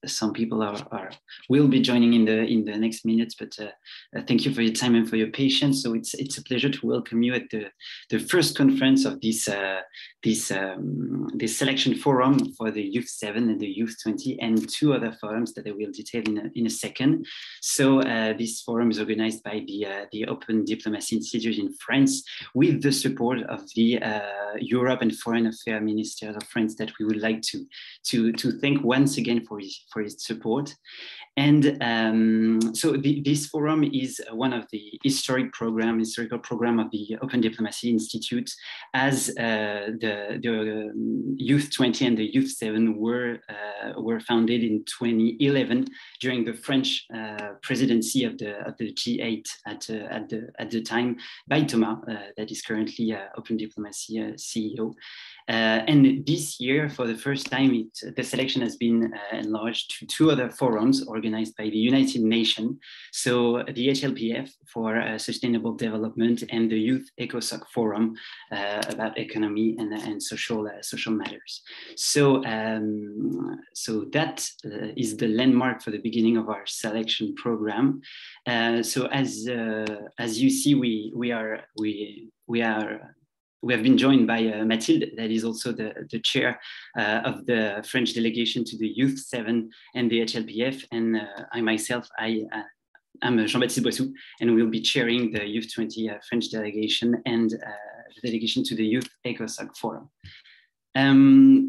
some people will be joining in the next minutes. But thank you for your time and for your patience. So it's a pleasure to welcome you at the first conference of this selection forum for the Youth 7 and the Youth 20, and two other forums that I will detail in a second. So this forum is organized by the Open Diplomacy Institute in France, with the support of the Europe and Foreign Affairs Ministers of France, that we would like to thank once again for his support. And so this forum is one of the historical program of the Open Diplomacy Institute, as the Youth 20 and the Youth 7 were founded in 2011 during the French presidency of the G8 at the time by Thomas, that is currently Open Diplomacy CEO. And this year, for the first time, the selection has been enlarged to two other forums organized by the United Nations. So the HLPF for Sustainable Development, and the Youth ECOSOC Forum about economy and social matters. So that is the landmark for the beginning of our selection program. So as you see, we have been joined by Mathilde, that is also the chair of the French delegation to the Youth 7 and the HLPF, and I myself, I'm Jean-Baptiste BOYSSOU, and we'll be chairing the Youth 20 French delegation and the delegation to the Youth ECOSOC Forum.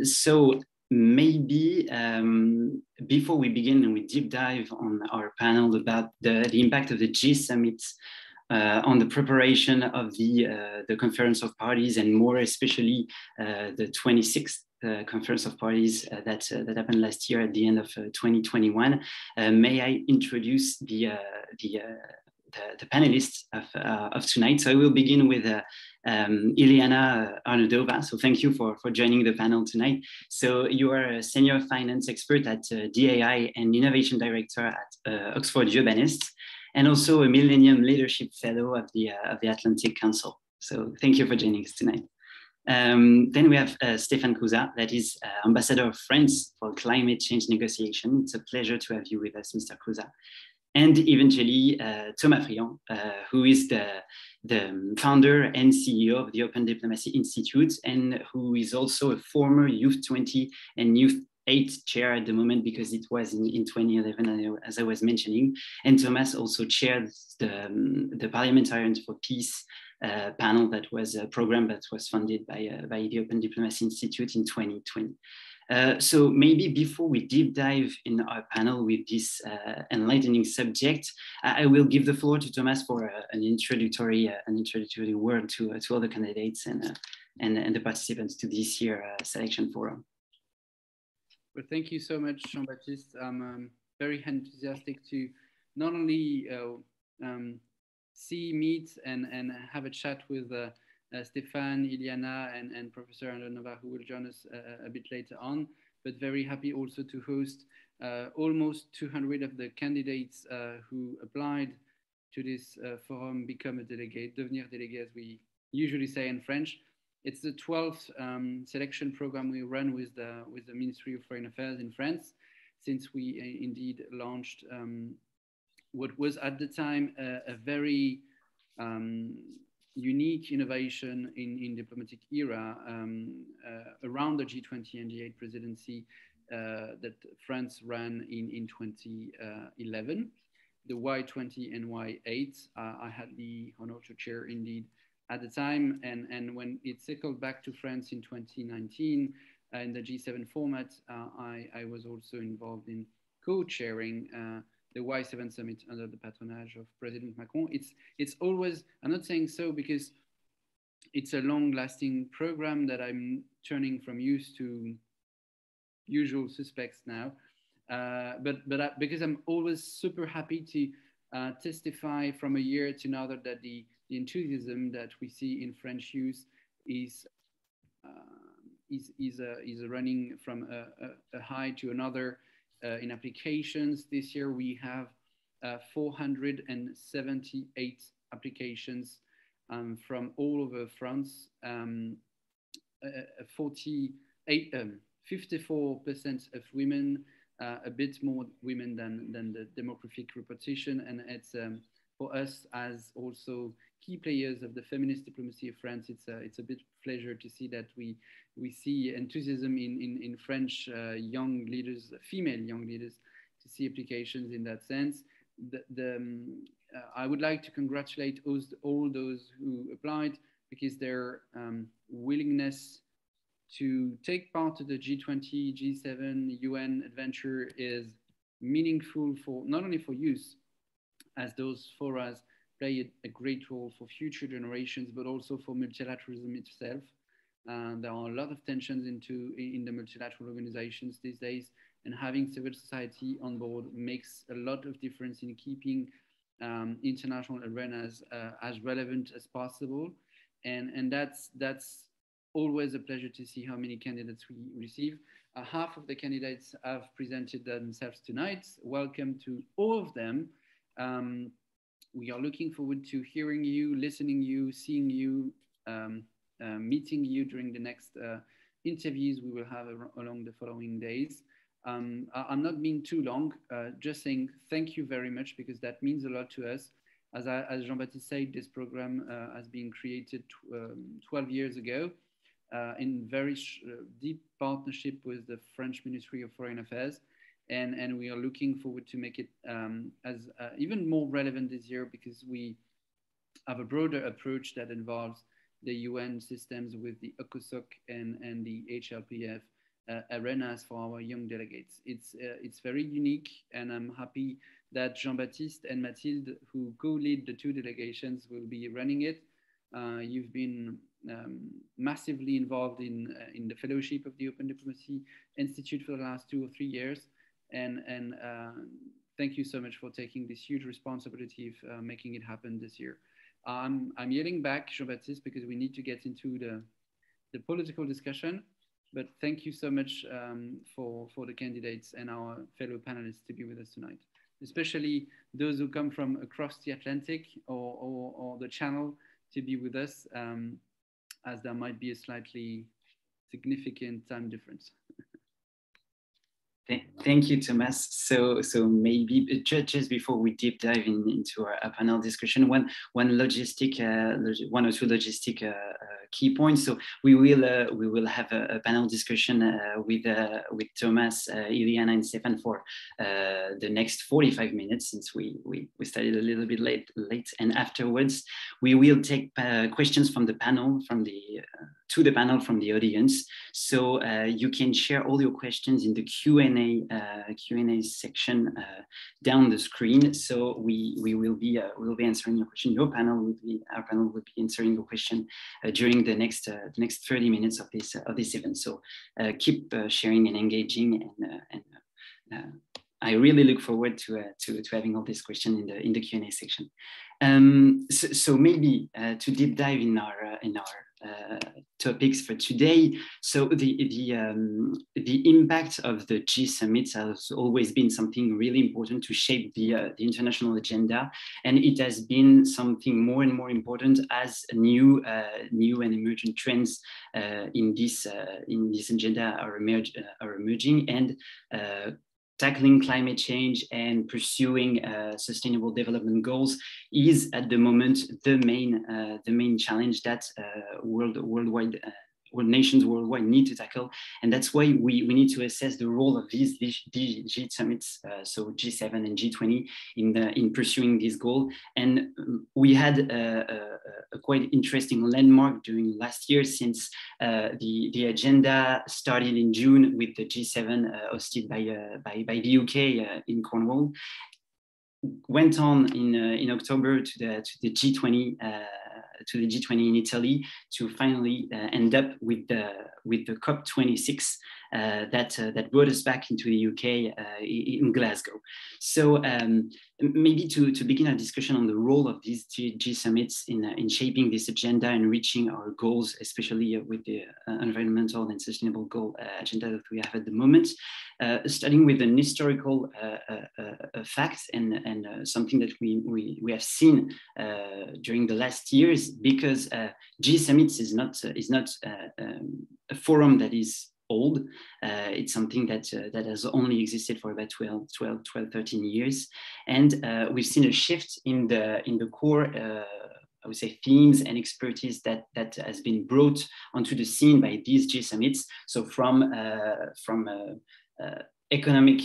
So maybe before we begin and we deep dive on our panel about the impact of the G summits on the preparation of the Conference of Parties, and more especially the 26th Conference of Parties that happened last year at the end of 2021, may I introduce the panelists of tonight. So I will begin with Iliyana ARNAUDOVA. So thank you for joining the panel tonight. So you are a senior finance expert at DAI and innovation director at Oxford Urbanists, and also a Millennium Leadership Fellow of the Atlantic Council. So thank you for joining us tonight. Then we have Stéphane CROUZAT, that is Ambassador of France for Climate Change Negotiation. It's a pleasure to have you with us, Mr. CROUZAT. And eventually, Thomas Friand, who is the founder and CEO of the Open Diplomacy Institute, and who is also a former Youth 20 and Youth 8 chair at the moment, because it was in 2011, as I was mentioning. And Thomas also chaired the Parliamentarians for Peace panel, that was a program that was funded by the Open Diplomacy Institute in 2020. So maybe before we deep dive in our panel with this enlightening subject, I will give the floor to Thomas for an introductory word to all the candidates and the participants to this year's selection forum. Well, thank you so much, Jean-Baptiste. I'm very enthusiastic to not only meet and have a chat with Stéphane, Iliyana, and Professor ANDONOVA, who will join us a bit later on, but very happy also to host almost 200 of the candidates who applied to this forum, become a delegate, devenir délégué, as we usually say in French. It's the 12th selection program we run with the Ministry of Foreign Affairs in France, since we indeed launched what was at the time a very unique innovation in diplomatic era around the G20 and G8 presidency that France ran in 2011, the Y20 and Y8. I had the honor to chair indeed at the time, and when it circled back to France in 2019 in the G7 format, I was also involved in co-chairing the Y7 summit under the patronage of President Macron. It's always, I'm not saying so because it's a long-lasting program that I'm turning from used to usual suspects now, but because I'm always super happy to testify from a year to another that the enthusiasm that we see in French youth is running from a high to another in applications. This year we have 478 applications from all over France. 54% of women, a bit more women than the demographic repartition. And it's for us as also key players of the feminist diplomacy of France, it's a bit pleasure to see that we see enthusiasm in French young leaders, female young leaders, to see applications in that sense. I would like to congratulate all those who applied, because their willingness to take part of the G20, G7, UN adventure is meaningful for not only for youth, as those forums play a great role for future generations, but also for multilateralism itself. There are a lot of tensions in the multilateral organizations these days, and having civil society on board makes a lot of difference in keeping international arenas as relevant as possible. And that's always a pleasure to see how many candidates we receive. Half of the candidates have presented themselves tonight. Welcome to all of them. We are looking forward to hearing you, listening you, seeing you, meeting you during the next interviews we will have along the following days. I'm not being too long, just saying thank you very much, because that means a lot to us. As Jean-Baptiste said, this program has been created 12 years ago in very deep partnership with the French Ministry of Foreign Affairs. And we are looking forward to make it as even more relevant this year, because we have a broader approach that involves the UN systems with the ECOSOC and the HLPF arenas for our young delegates. It's very unique, and I'm happy that Jean-Baptiste and Mathilde, who co-lead the two delegations, will be running it. You've been massively involved in the fellowship of the Open Diplomacy Institute for the last 2 or 3 years. And thank you so much for taking this huge responsibility of making it happen this year. I'm yelling back, Jean-Baptiste, because we need to get into the political discussion. But thank you so much for the candidates and our fellow panelists to be with us tonight, especially those who come from across the Atlantic or the Channel to be with us, as there might be a slightly significant time difference. Thank you, Thomas. So maybe just before we deep dive into our panel discussion, one or two logistic key points. So we will have a panel discussion with Thomas, Iliyana, and Stéphane for the next 45 minutes, since we started a little bit late. And afterwards, we will take questions from the panel, to the panel from the audience. So you can share all your questions in the Q&A section down the screen. So we will be answering your question. Our panel will be answering your question during the next 30 minutes of this event. So keep sharing and engaging, and I really look forward to having all these questions in the Q&A section. So maybe to deep dive in our topics for today. So the impact of the G summits has always been something really important to shape the international agenda, and it has been something more and more important as new and emergent trends in this agenda are emerging, and tackling climate change and pursuing sustainable development goals is at the moment the main challenge that nations worldwide need to tackle. And that's why we need to assess the role of these G summits, so G7 and G20, in pursuing this goal. And we had a quite interesting landmark during last year, since the agenda started in June with the G7 hosted by the UK in Cornwall, went on in October to the G20 in Italy, to finally end up with the COP26 that brought us back into the UK in Glasgow. So maybe to begin our discussion on the role of these G summits in shaping this agenda and reaching our goals, especially with the environmental and sustainable goal agenda that we have at the moment, starting with an historical fact and something that we have seen during the last years, because G summits is not a forum that is old. It's something that has only existed for about 13 years. And we've seen a shift in the core I would say themes and expertise that has been brought onto the scene by these G summits. So from economic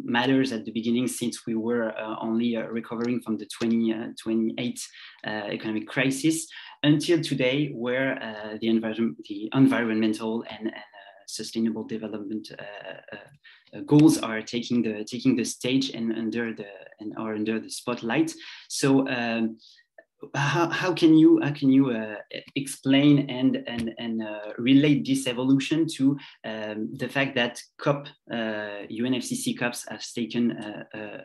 matters at the beginning, since we were only recovering from the 2028 economic crisis, until today, where the environmental and sustainable development goals are taking the stage and are under the spotlight. So how can you explain and relate this evolution to the fact that UNFCCC COPs have taken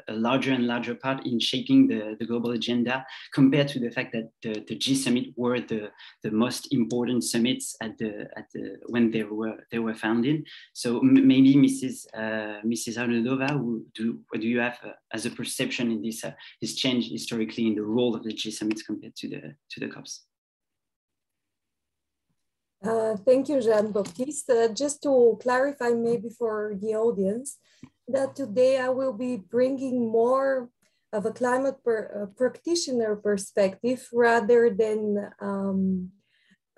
a larger and larger part in shaping the global agenda, compared to the fact that the G Summit were the most important summits when they were founded? So maybe Mrs. ARNAUDOVA, what do you have as a perception in this change historically in the role of the G Summits compared to the COPs? Thank you, Jean-Baptiste. Just to clarify maybe for the audience, that today I will be bringing more of a climate practitioner perspective rather than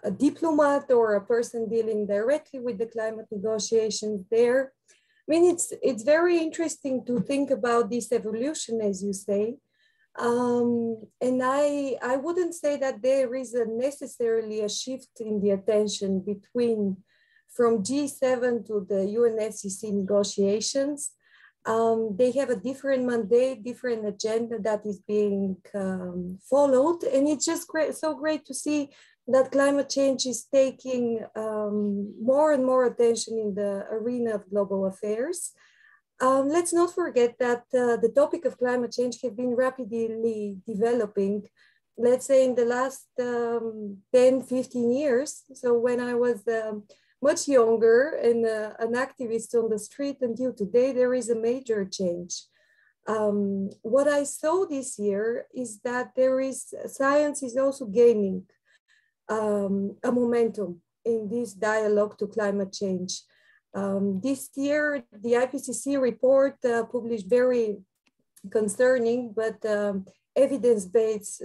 a diplomat or a person dealing directly with the climate negotiations there. I mean, it's very interesting to think about this evolution, as you say. And I wouldn't say that there is necessarily a shift in the attention from G7 to the UNFCCC negotiations. They have a different mandate, different agenda that is being followed. And it's just so great to see that climate change is taking more and more attention in the arena of global affairs. Let's not forget that the topic of climate change has been rapidly developing, let's say in the last 10, 15 years. So when I was much younger and an activist on the street until today, there is a major change. What I saw this year is that science is also gaining a momentum in this dialogue to climate change. This year, the IPCC report published very concerning but evidence-based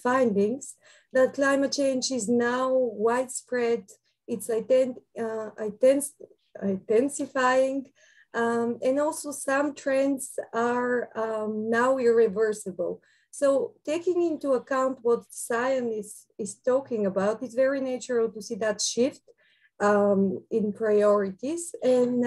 findings that climate change is now widespread, it's intensifying, and also some trends are now irreversible. So taking into account what science is talking about, it's very natural to see that shift in priorities, and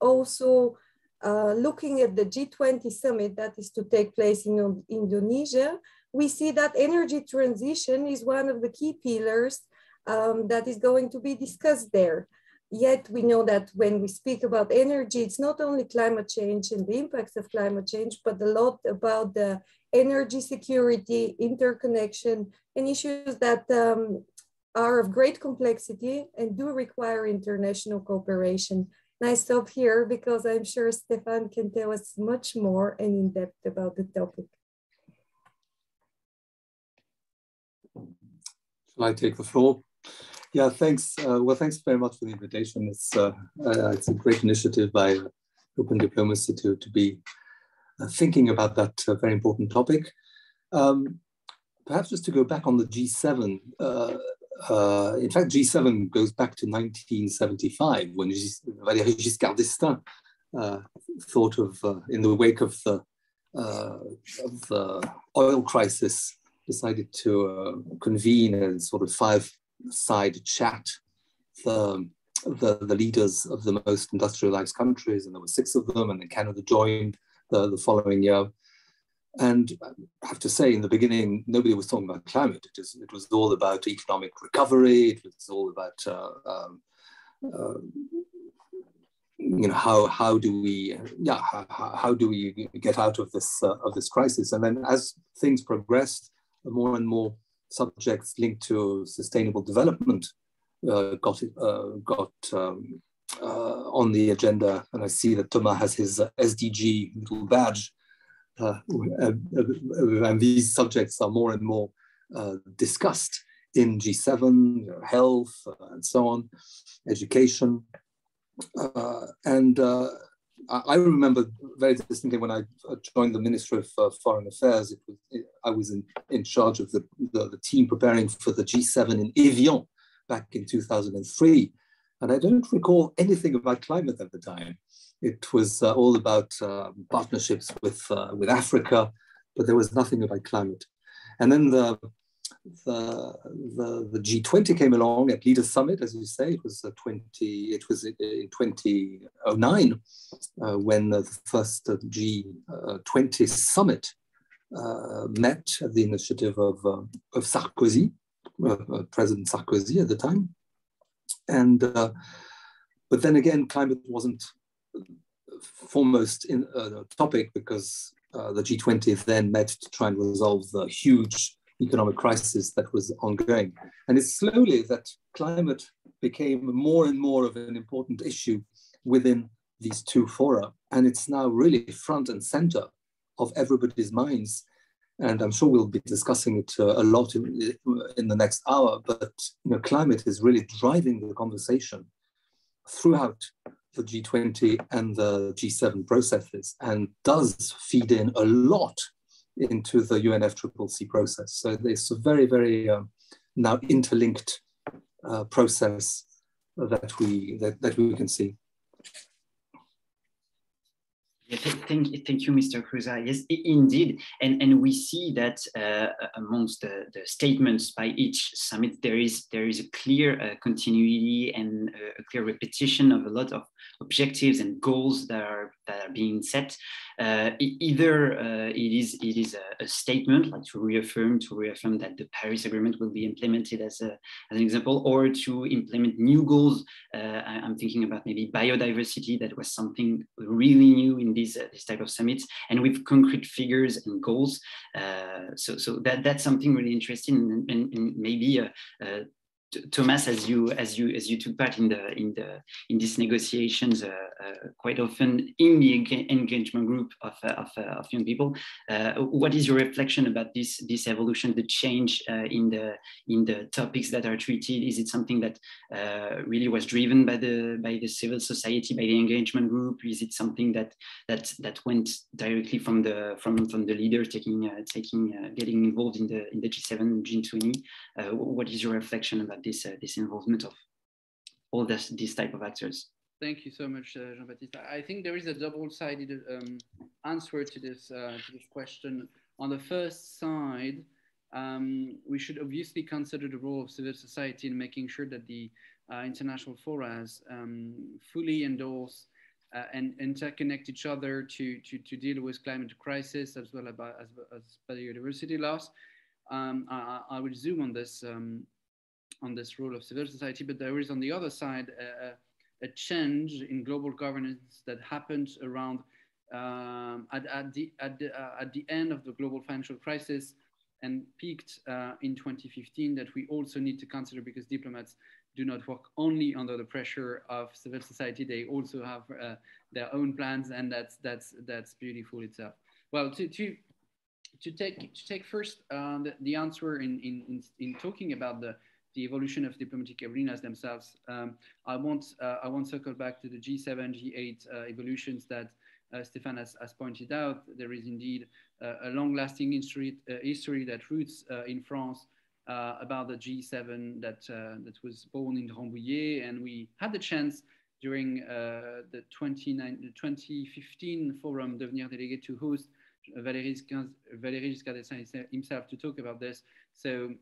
also looking at the G20 summit that is to take place in Indonesia, we see that energy transition is one of the key pillars that is going to be discussed there. Yet we know that when we speak about energy, it's not only climate change and the impacts of climate change, but a lot about the energy security, interconnection, and issues that are of great complexity and do require international cooperation. And I stop here because I'm sure Stéphane can tell us much more and in depth about the topic. Shall I take the floor? Yeah, thanks. Well, thanks very much for the invitation. It's a great initiative by Open Diplomacy to be thinking about that very important topic. Perhaps just to go back on the G7, in fact, G7 goes back to 1975 when Valéry Giscard d'Estaing thought of, in the wake of the oil crisis, decided to convene a sort of five-side chat the leaders of the most industrialized countries, and there were 6 of them, and then Canada joined the following year. And I have to say, in the beginning, nobody was talking about climate. It was all about economic recovery. It was all about how do we get out of this crisis? And then as things progressed, more and more subjects linked to sustainable development got on the agenda. And I see that Thomas has his SDG little badge. And these subjects are more and more discussed in G7, health and so on, education. I remember very distinctly when I joined the Ministry of Foreign Affairs, I was in charge of the team preparing for the G7 in Evian back in 2003. And I don't recall anything about climate at the time. It was all about partnerships with Africa, but there was nothing about climate. And then the G20 came along at Leaders Summit, as you say. It was in 2009 when the first G20 summit met at the initiative of Sarkozy, President Sarkozy at the time. And but then again, climate wasn't foremost in the topic because the G20 then met to try and resolve the huge economic crisis that was ongoing. And it's slowly that climate became more and more of an important issue within these two fora. And it's now really front and center of everybody's minds. And I'm sure we'll be discussing it a lot in the next hour, but climate is really driving the conversation throughout the G20 and the G7 processes and does feed in a lot into the UNFCCC process. So there's a very, very now interlinked process that we can see. Yeah, thank you, Mr. CROUZAT. Yes, indeed. And we see that amongst the statements by each summit, there is a clear continuity and a clear repetition of a lot of objectives and goals that are being set. Either it is a statement, like to reaffirm that the Paris Agreement will be implemented as an example, or to implement new goals. I'm thinking about maybe biodiversity. That was something really new in this type of summits, and with concrete figures and goals. So that's something really interesting, and maybe Thomas, as you took part in these negotiations quite often in the engagement group of young people, what is your reflection about this evolution, the change in the topics that are treated? Is it something that really was driven by the civil society, by the engagement group? Is it something that went directly from the leaders getting involved in the G7, G20? What is your reflection about this involvement of all these type of actors? Thank you so much, Jean-Baptiste. I think there is a double-sided answer to this question. On the first side, we should obviously consider the role of civil society in making sure that the international forums fully endorse and interconnect each other to deal with climate crisis as well as biodiversity loss. I will zoom on this role of civil society, but there is on the other side a change in global governance that happened around at the end of the global financial crisis and peaked in 2015, that we also need to consider, because diplomats do not work only under the pressure of civil society. They also have their own plans, and that's beautiful itself. Well, to take first the answer in talking about the evolution of diplomatic arenas themselves, I won't circle back to the G7, G8 evolutions that Stéphane has pointed out. There is indeed a long-lasting history that roots in France about the G7 that was born in Rambouillet, and we had the chance during the 2015 forum Devenir Délégué to host Valéry Giscard d'Estaing himself to talk about this. So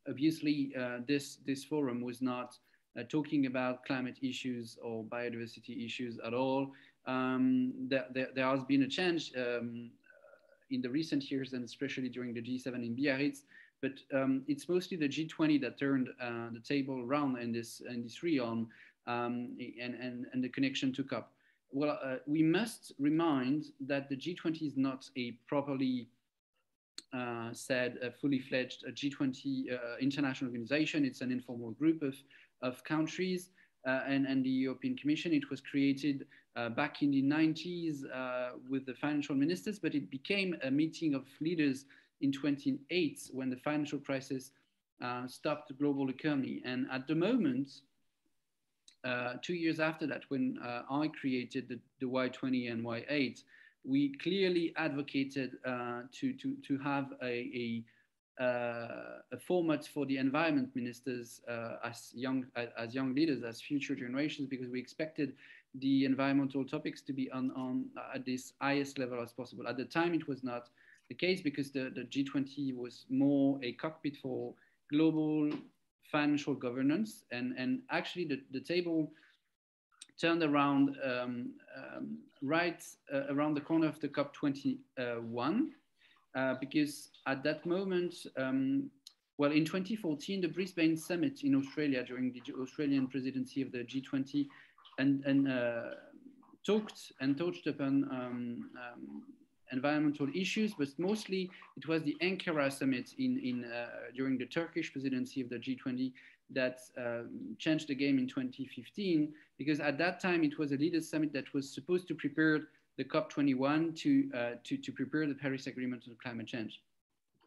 obviously, this forum was not talking about climate issues or biodiversity issues at all. There has been a change in the recent years, and especially during the G7 in Biarritz, but it's mostly the G20 that turned the table around in this realm, and the connection took up. Well, we must remind that the G20 is not a properly said a fully fledged G20 international organization. It's an informal group of countries, and the European Commission. It was created back in the 90s with the financial ministers, but it became a meeting of leaders in 2008 when the financial crisis stop the global economy. And at the moment, 2 years after that, when I created the Y20 and Y8, we clearly advocated to have a format for the environment ministers as young leaders, as future generations, because we expected the environmental topics to be on at this highest level as possible. At the time, it was not the case because the G20 was more a cockpit for global financial governance, and actually the table turned around right around the corner of the COP21, because at that moment, well, in 2014, the Brisbane Summit in Australia during the Australian presidency of the G20 and touched upon environmental issues, but mostly it was the Ankara summit during the Turkish presidency of the G20 that changed the game in 2015, because at that time it was a leaders summit that was supposed to prepare the COP21 to prepare the Paris Agreement on climate change.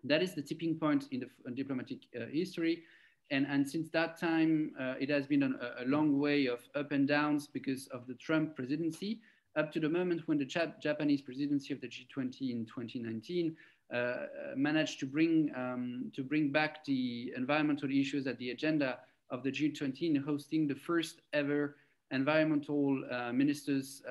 That is the tipping point in the diplomatic history. And since that time, it has been a long way of up and downs because of the Trump presidency, up to the moment when the Japanese presidency of the G20 in 2019 managed to bring back the environmental issues at the agenda of the G20 in hosting the first ever environmental ministers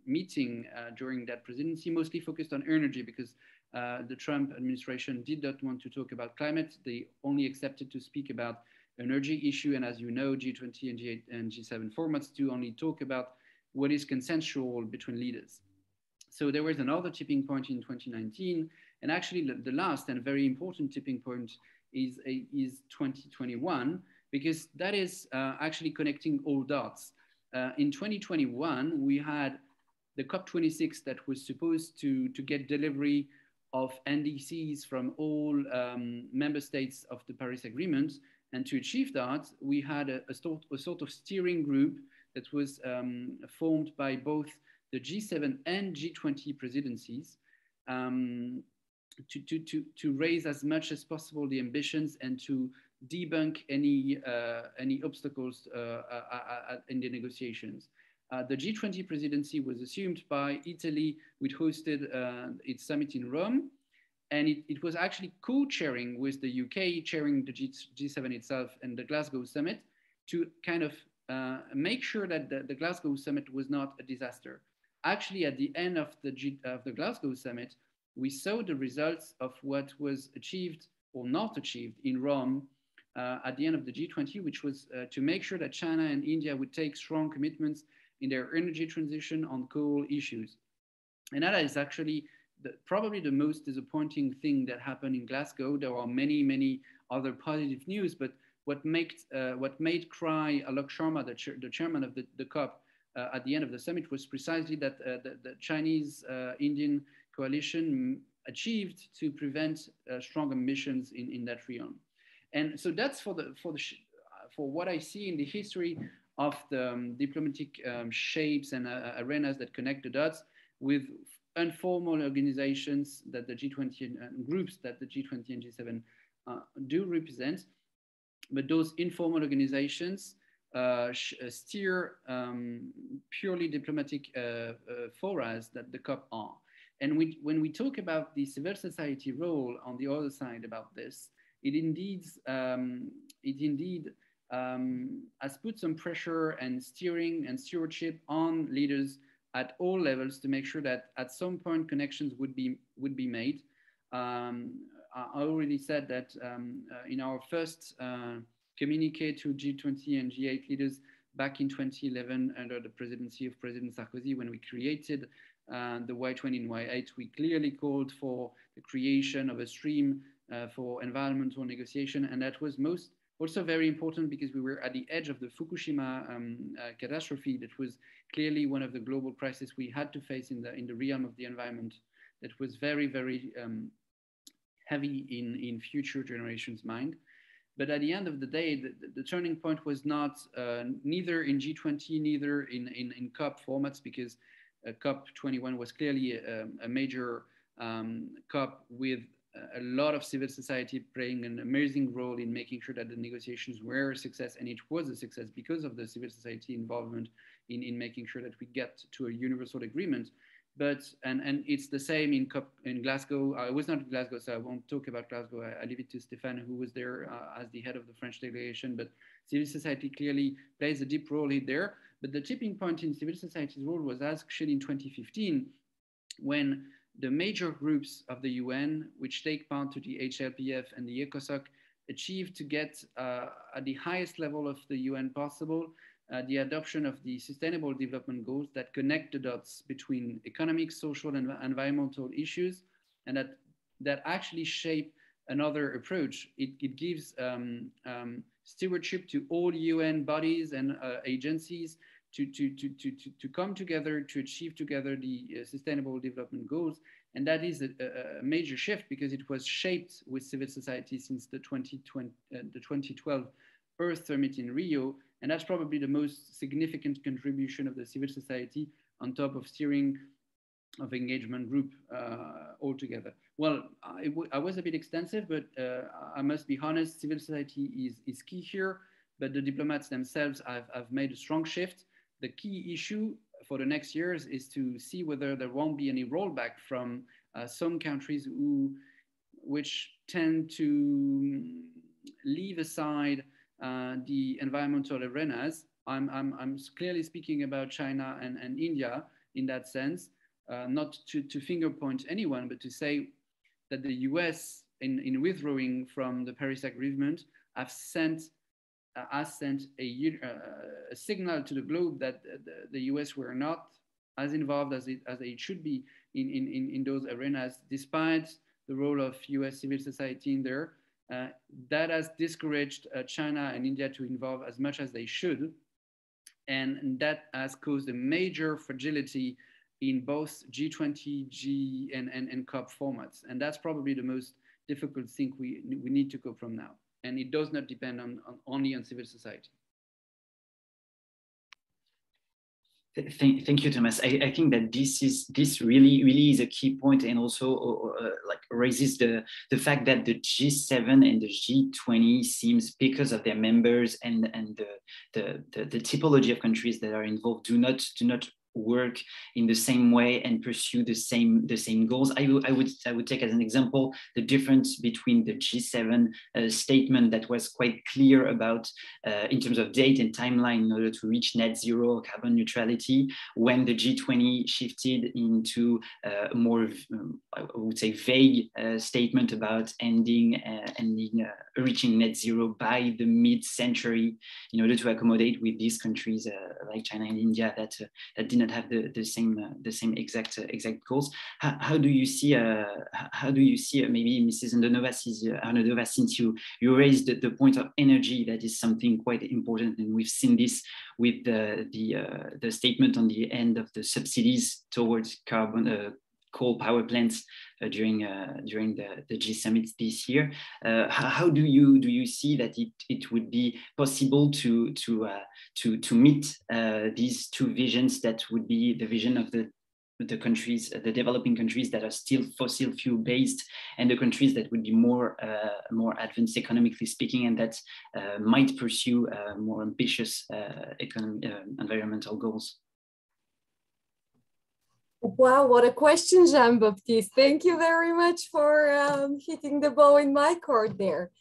meeting during that presidency, mostly focused on energy, because the Trump administration did not want to talk about climate. They only accepted to speak about energy issue. And as you know, G20 and G8 and G7 formats do only talk about what is consensual between leaders. So there was another tipping point in 2019. And actually the last and very important tipping point is 2021, because that is actually connecting all dots. In 2021, we had the COP26 that was supposed to get delivery of NDCs from all member states of the Paris Agreement. And to achieve that, we had a sort of steering group that was formed by both the G7 and G20 presidencies to raise as much as possible the ambitions and to debunk any obstacles in the negotiations. The G20 presidency was assumed by Italy, which hosted its summit in Rome. And it was actually co-chairing with the UK, chairing the G7 itself and the Glasgow summit, to kind of make sure that the Glasgow summit was not a disaster. Actually, at the end of the Glasgow summit, we saw the results of what was achieved or not achieved in Rome at the end of the G20, which was to make sure that China and India would take strong commitments in their energy transition on coal issues. And that is actually probably the most disappointing thing that happened in Glasgow. There are many, many other positive news, but what made cry Alok Sharma, the chairman of the COP, at the end of the summit was precisely that the Chinese-Indian coalition achieved to prevent strong emissions in that region. And so that's for what I see in the history of the diplomatic shapes and arenas that connect the dots with informal organizations that the G20 and groups that the G20 and G7 do represent. But those informal organizations steer purely diplomatic forums that the COP are. And when we talk about the civil society role on the other side about this, it indeed has put some pressure and steering and stewardship on leaders at all levels to make sure that at some point connections would be made. I already said that in our first communique to G20 and G8 leaders back in 2011 under the presidency of President Sarkozy, when we created the Y20 and Y8, we clearly called for the creation of a stream for environmental negotiation. And that was also very important because we were at the edge of the Fukushima catastrophe. That was clearly one of the global crises we had to face in the realm of the environment. That was very, very heavy in future generations' mind. But at the end of the day, the turning point was not neither in G20, neither in COP formats, because COP21 was clearly a major COP with a lot of civil society playing an amazing role in making sure that the negotiations were a success, and it was a success because of the civil society involvement in making sure that we get to a universal agreement. But, and it's the same in Glasgow. I was not in Glasgow, so I won't talk about Glasgow. I leave it to Stéphane, who was there as the head of the French delegation. But civil society clearly plays a deep role in there. But the tipping point in civil society's role was actually in 2015, when the major groups of the UN, which take part to the HLPF and the ECOSOC, achieved to get at the highest level of the UN possible, the adoption of the Sustainable Development Goals that connect the dots between economic, social, and environmental issues, and that actually shape another approach. It gives stewardship to all UN bodies and agencies to come together, to achieve together the Sustainable Development Goals. And that is a major shift, because it was shaped with civil society since the 2012 Earth Summit in Rio. And that's probably the most significant contribution of the civil society, on top of steering of engagement group altogether. Well, I was a bit extensive, but I must be honest, civil society is key here, but the diplomats themselves have made a strong shift. The key issue for the next years is to see whether there won't be any rollback from some countries which tend to leave aside the environmental arenas. I'm clearly speaking about China and India in that sense, not to finger point anyone, but to say that the US, in withdrawing from the Paris Agreement, has sent a signal to the globe that the US were not as involved as it should be in those arenas, despite the role of US civil society in there. That has discouraged China and India to involve as much as they should. And that has caused a major fragility in both G20, G and COP formats. And that's probably the most difficult thing we need to go from now. And it does not depend only on civil society. Thank you, Thomas. I think that this really is a key point, and also like raises the fact that the G7 and the G20 seems, because of their members and the typology of countries that are involved, do not work in the same way and pursue the same goals. I would take as an example the difference between the G7 statement that was quite clear about in terms of date and timeline in order to reach net zero carbon neutrality, when the G20 shifted into a more I would say vague statement about reaching net zero by the mid-century, in order to accommodate with these countries like China and India that did not have the same exact goals. How do you see maybe Mrs. ARNAUDOVA, since you raised the point of energy, that is something quite important, and we've seen this with the statement on the end of the subsidies towards coal power plants during the G summit this year. How do you see that it would be possible to meet these two visions, that would be the vision of the countries, the developing countries that are still fossil fuel based, and the countries that would be more advanced economically speaking, and that might pursue more ambitious environmental goals? Wow, what a question, Jean-Baptiste. Thank you very much for hitting the ball in my court there.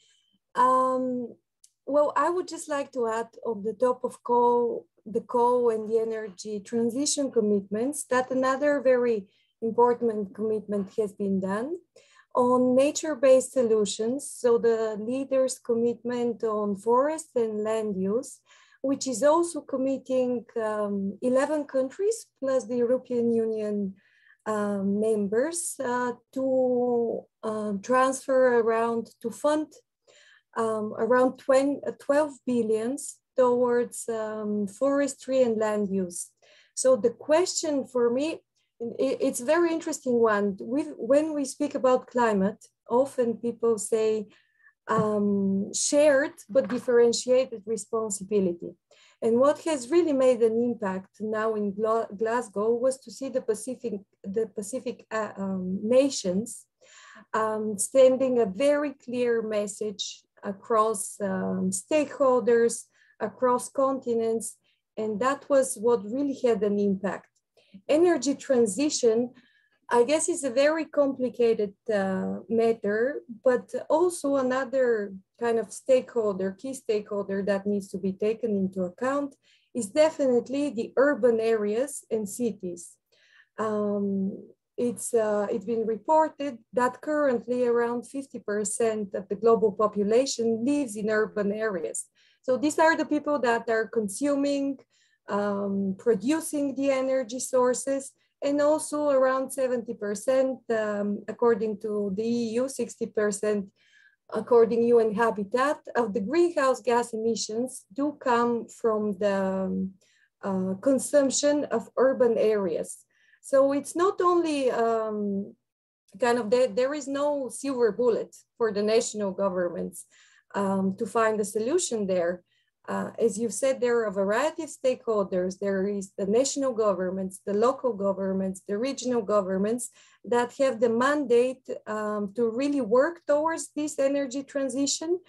Well, I would just like to add on the top of the coal and the energy transition commitments, that another very important commitment has been done on nature-based solutions. So the leaders' commitment on forest and land use, which is also committing 11 countries plus the European Union members to transfer to fund around 12 billions towards forestry and land use. So the question for me, it's a very interesting one. When we speak about climate, often people say shared but differentiated responsibility. And what has really made an impact now in Glasgow was to see the Pacific nations sending a very clear message across stakeholders, across continents, and that was what really had an impact. Energy transition, I guess, is a very complicated matter, but also another kind of stakeholder, key stakeholder that needs to be taken into account is definitely the urban areas and cities. It's been reported that currently around 50% of the global population lives in urban areas. So these are the people that are consuming, producing the energy sources, and also around 70%, according to the EU, 60% according UN Habitat, of the greenhouse gas emissions do come from the consumption of urban areas. So it's not only kind of there is no silver bullet for the national governments to find a solution there. As you've said, there are a variety of stakeholders. There is the national governments, the local governments, the regional governments that have the mandate to really work towards this energy transition.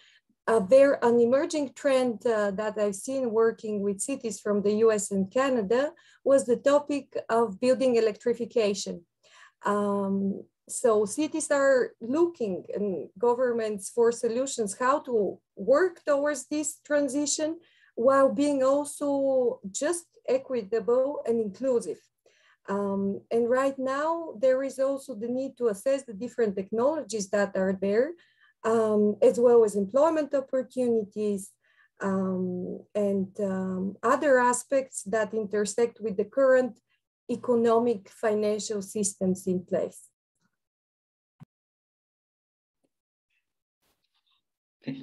An emerging trend that I've seen working with cities from the US and Canada was the topic of building electrification. So cities are looking and governments for solutions how to work towards this transition while being also just equitable and inclusive. And right now, there is also the need to assess the different technologies that are there, as well as employment opportunities and other aspects that intersect with the current economic financial systems in place.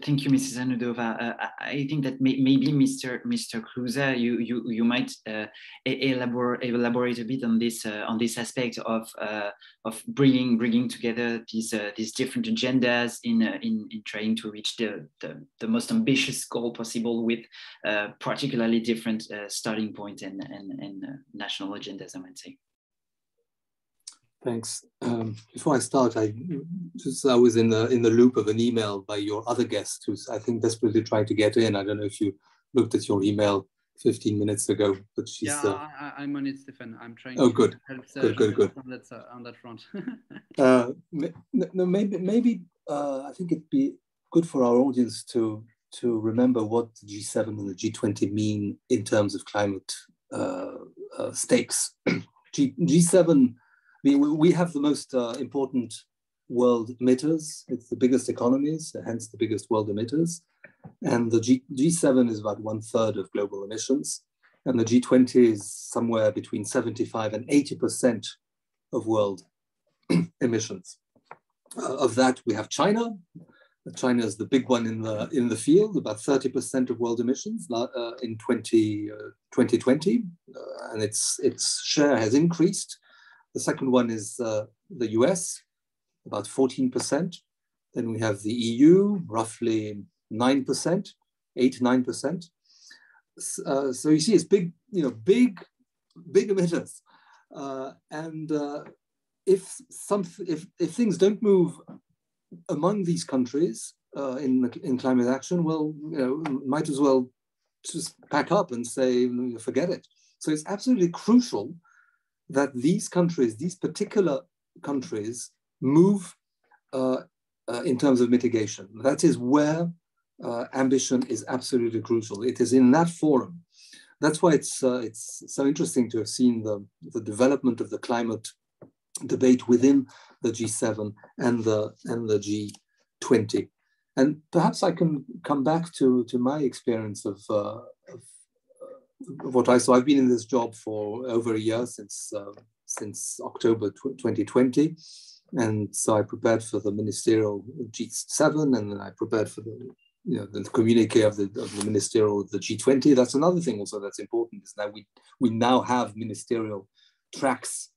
Thank you, Mrs. ARNAUDOVA. I think that maybe Mr. CROUZAT, you might elaborate a bit on this aspect of bringing together these different agendas in trying to reach the most ambitious goal possible with particularly different starting point and national agendas, I might say. Thanks. Before I start, I was in the loop of an email by your other guest who's, I think, desperately trying to get in. I don't know if you looked at your email 15 minutes ago, but she's... Yeah, I'm on it, Stéphane. I'm trying to help good. On that front. Maybe I think it'd be good for our audience to remember what the G7 and the G20 mean in terms of climate stakes. G7... We have the most important world emitters. It's the biggest economies, hence the biggest world emitters. And the G7 is about 1/3 of global emissions. And the G20 is somewhere between 75 and 80% of world emissions. Of that, we have China. China is the big one in the field, about 30% of world emissions in 2020. And its share has increased. The second one is the US, about 14%. Then we have the EU, roughly 9%, 8-9%. So you see, it's big, big emitters. And if things don't move among these countries in climate action, well, might as well just pack up and say, forget it. So it's absolutely crucial that these countries, these particular countries, move in terms of mitigation. That is where ambition is absolutely crucial. It is in that forum. That's why it's so interesting to have seen the development of the climate debate within the G7 and the G20. And perhaps I can come back to my experience of what I saw. I've been in this job for over a year, since October 2020. And so I prepared for the ministerial G7, and then I prepared for the communique of the ministerial of the G20. That's another thing also that's important, is that we now have ministerial tracks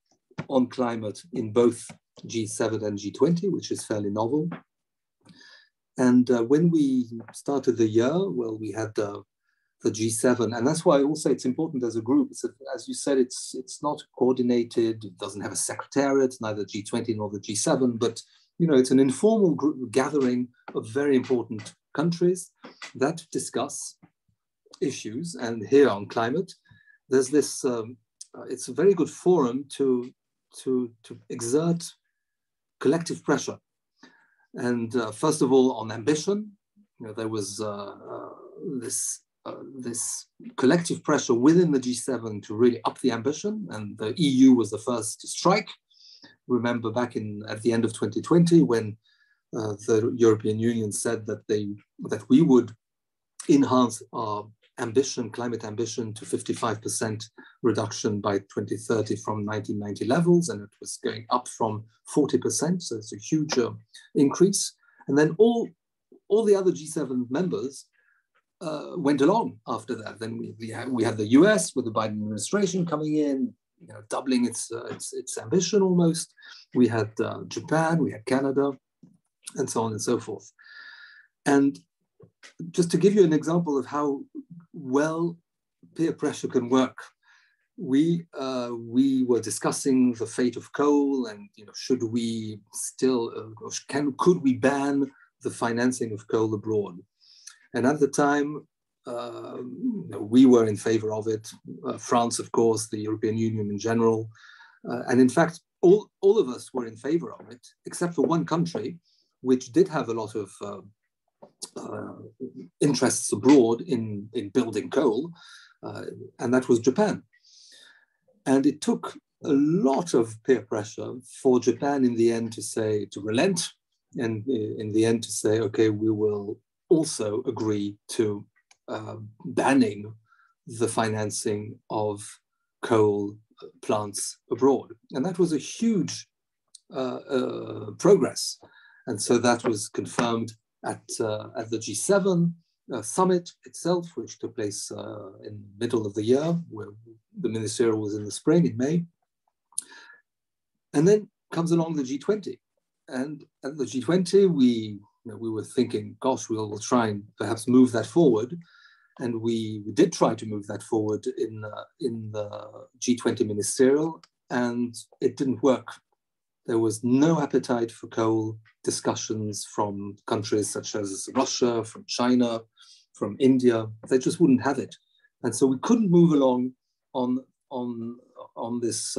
on climate in both G7 and G20, which is fairly novel. And when we started the year, well, we had the G7, and that's why also it's important as a group. As you said, it's not coordinated. It doesn't have a secretariat, neither G20 nor the G7, but it's an informal gathering of very important countries that discuss issues. And here on climate, there's this, it's a very good forum to exert collective pressure. And first of all, on ambition, there was this collective pressure within the G7 to really up the ambition, and the EU was the first to strike. Remember back at the end of 2020, when the European Union said that we would enhance our ambition, climate ambition, to 55% reduction by 2030 from 1990 levels, and it was going up from 40%, so it's a huge increase. And then all the other G7 members went along after that. Then we had the US with the Biden administration coming in, doubling its ambition almost. We had Japan, we had Canada, and so on and so forth. And just to give you an example of how well peer pressure can work, we were discussing the fate of coal, and should we still could we ban the financing of coal abroad? And at the time, we were in favor of it. France, of course, the European Union in general, and in fact, all of us were in favor of it, except for one country, which did have a lot of interests abroad in building coal, and that was Japan. And it took a lot of peer pressure for Japan in the end to relent, and in the end to say, okay, we will also agree to banning the financing of coal plants abroad. And that was a huge progress. And so that was confirmed at the G7 summit itself, which took place in the middle of the year, where the ministerial was in the spring, in May. And then comes along the G20. And at the G20, we were thinking, gosh, we'll try and perhaps move that forward. And we did try to move that forward in the G20 ministerial, and it didn't work. There was no appetite for coal discussions from countries such as Russia, from China, from India. They just wouldn't have it. And so we couldn't move along on this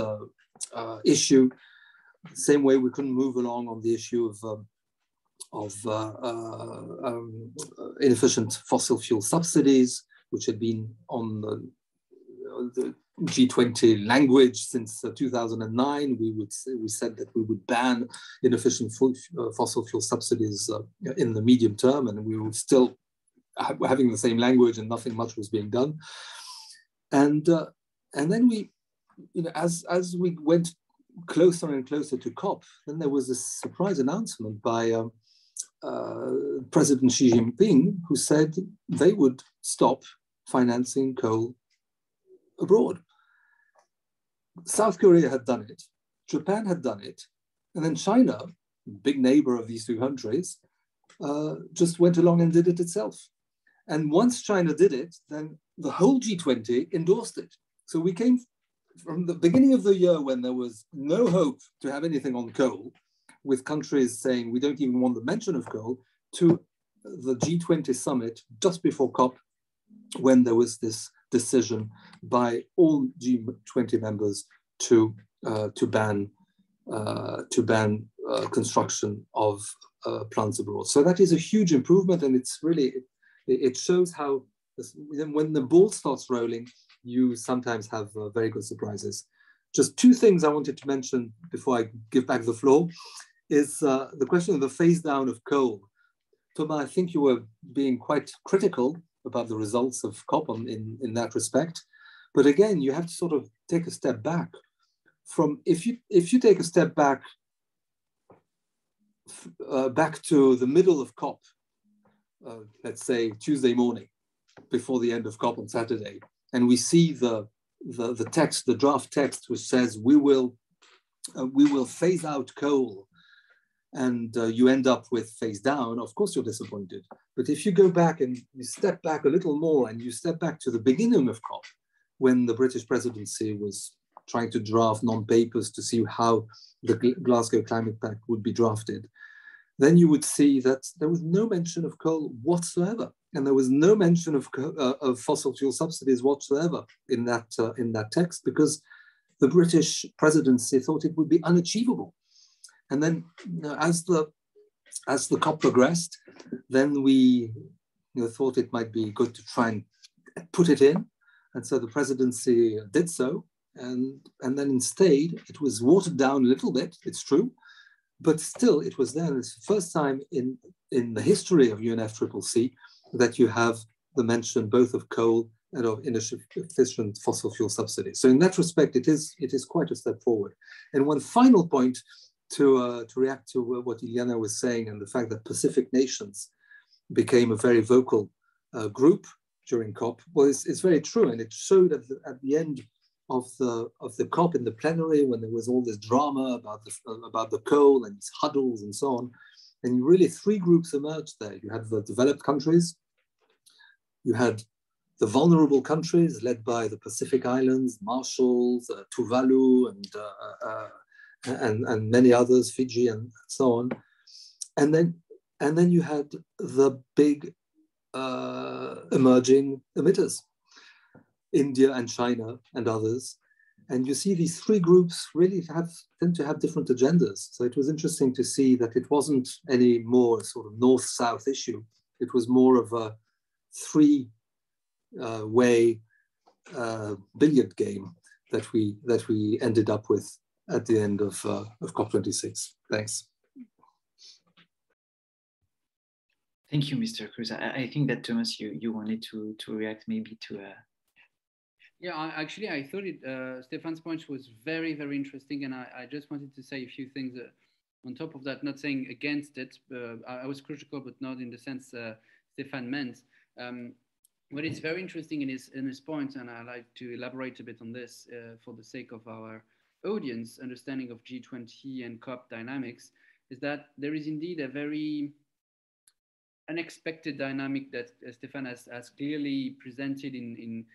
issue, the same way we couldn't move along on the issue of inefficient fossil fuel subsidies, which had been on the G20 language since 2009. We said that we would ban inefficient fossil fuel subsidies in the medium term, and we were still having the same language, and nothing much was being done. And then we, as we went closer and closer to COP, then there was this surprise announcement by President Xi Jinping, who said they would stop financing coal abroad. South Korea had done it, Japan had done it, and then China, big neighbor of these two countries, just went along and did it itself. And once China did it, then the whole G20 endorsed it. So we came from the beginning of the year, when there was no hope to have anything on coal, with countries saying we don't even want the mention of coal, to the G20 summit just before COP, when there was this decision by all G20 members to ban construction of plants abroad. So that is a huge improvement, and it's really, it shows how when the ball starts rolling, you sometimes have very good surprises. Just two things I wanted to mention before I give back the floor is the question of the phase down of coal. Thomas, I think you were being quite critical about the results of COP in that respect. But again, you have to sort of take a step back. If you take a step back, back to the middle of COP, let's say Tuesday morning, before the end of COP on Saturday, and we see the text, the draft text, which says we will phase out coal, and you end up with phase down, of course you're disappointed. But if you go back and you step back a little more, and you step back to the beginning of COP, when the British presidency was trying to draft non-papers to see how the Glasgow Climate Pact would be drafted, then you would see that there was no mention of coal whatsoever, and there was no mention of fossil fuel subsidies whatsoever in that text, because the British presidency thought it would be unachievable. And then, as the COP progressed, then we thought it might be good to try and put it in, and so the presidency did so, and then instead it was watered down a little bit. It's true. But still, it was there. It's the first time in the history of UNFCCC that you have the mention both of coal and of inefficient fossil fuel subsidies. So in that respect, it is quite a step forward. And one final point to react to what Iliyana was saying, and the fact that Pacific nations became a very vocal group during COP. Well, it's very true, and it showed at the end of the COP in the plenary, when there was all this drama about the coal and its huddles and so on, and really three groups emerged there. You had the developed countries, you had the vulnerable countries led by the Pacific Islands, Marshalls, Tuvalu, and many others, Fiji and so on, and then you had the big emerging emitters, India and China and others. And you see these three groups really tend to have different agendas. So it was interesting to see that it wasn't any more sort of north-south issue. It was more of a three-way billiard game that we ended up with at the end of COP26. Thanks. Thank you, Mr. CROUZAT. I think that, Thomas, you wanted to react maybe to... Yeah, actually, I thought Stéphane's point was very, very interesting, and I just wanted to say a few things on top of that, not saying against it. I was critical, but not in the sense Stéphane meant. But it's very interesting in his point, and I'd like to elaborate a bit on this for the sake of our audience understanding of G20 and COP dynamics, is that there is indeed a very unexpected dynamic that Stéphane has clearly presented in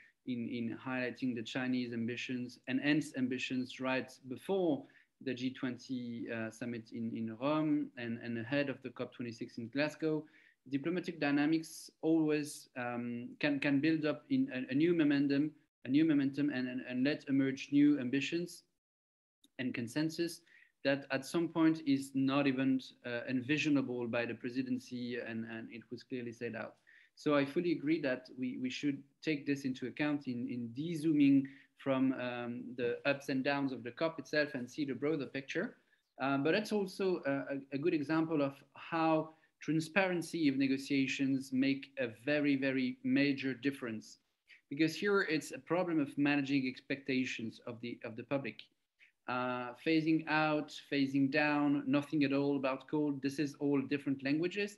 highlighting the Chinese ambitions and hence ambitions right before the G20 summit in Rome and ahead of the COP26 in Glasgow. Diplomatic dynamics always can build up in a new momentum and let emerge new ambitions and consensus that at some point is not even envisionable by the presidency, and it was clearly set out. So I fully agree that we should take this into account in de-zooming from the ups and downs of the COP itself and see the broader picture. But that's also a good example of how transparency of negotiations make a very, very major difference. Because here it's a problem of managing expectations of the public. Phasing out, phasing down, nothing at all about coal. This is all different languages.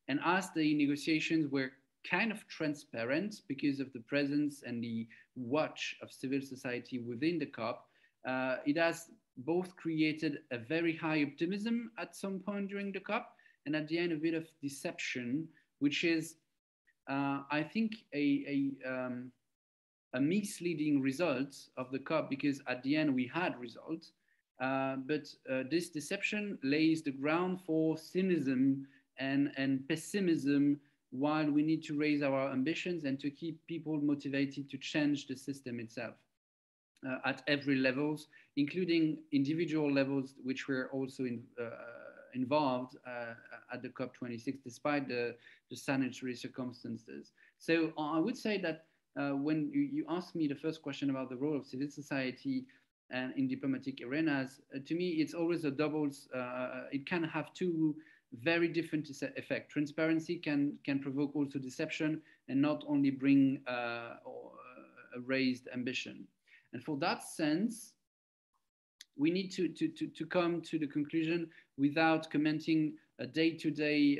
And as the negotiations were kind of transparent because of the presence and the watch of civil society within the COP, it has both created a very high optimism at some point during the COP, and at the end a bit of deception, which is, I think, a misleading result of the COP, because at the end we had results, but this deception lays the ground for cynicism and pessimism, while we need to raise our ambitions and to keep people motivated to change the system itself at every levels, including individual levels, which were also involved at the COP26, despite the sanitary circumstances. So I would say that when you asked me the first question about the role of civil society and in diplomatic arenas, to me, it's always a doubles, it can have two very different effect. Transparency can provoke also deception and not only bring a raised ambition. And for that sense, we need to come to the conclusion without commenting a day-to-day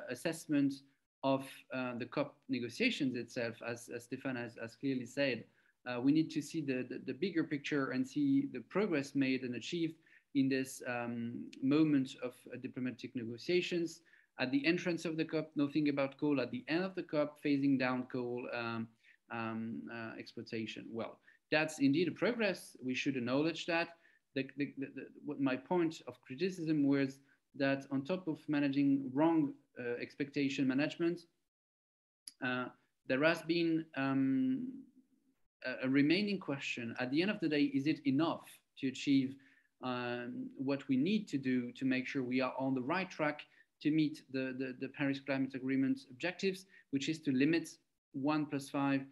assessment of the COP negotiations itself, as Stéphane has clearly said. We need to see the bigger picture and see the progress made and achieved in this moment of diplomatic negotiations. At the entrance of the COP, nothing about coal. At the end of the COP, phasing down coal exploitation. Well, that's indeed a progress. We should acknowledge that. What my point of criticism was that on top of managing wrong expectation management, there has been a remaining question. At the end of the day, is it enough to achieve what we need to do to make sure we are on the right track to meet the Paris Climate Agreement objectives, which is to limit 1.5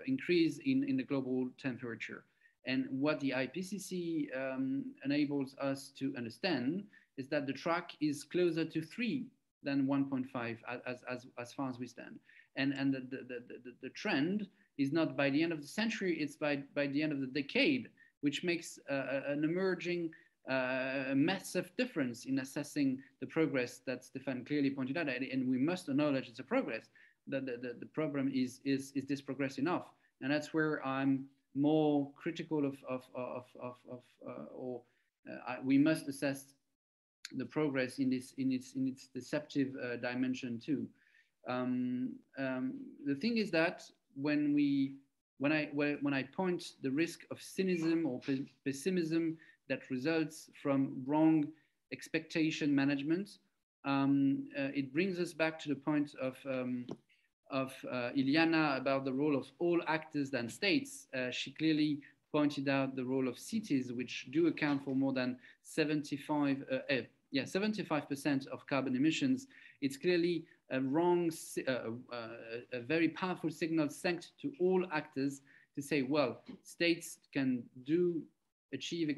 increase in the global temperature. And what the IPCC enables us to understand is that the track is closer to 3 than 1.5 as far as we stand. And the trend is not by the end of the century, it's by the end of the decade, which makes an emerging massive difference in assessing the progress that Stéphane clearly pointed out. And we must acknowledge it's a progress. The problem is this progress enough? And that's where I'm more critical we must assess the progress in its deceptive dimension too. The thing is that when I point the risk of cynicism or pessimism that results from wrong expectation management, it brings us back to the point of Iliyana about the role of all actors than states. She clearly pointed out the role of cities, which do account for more than 75% of carbon emissions. It's clearly a very powerful signal sent to all actors to say, well, states can achieve a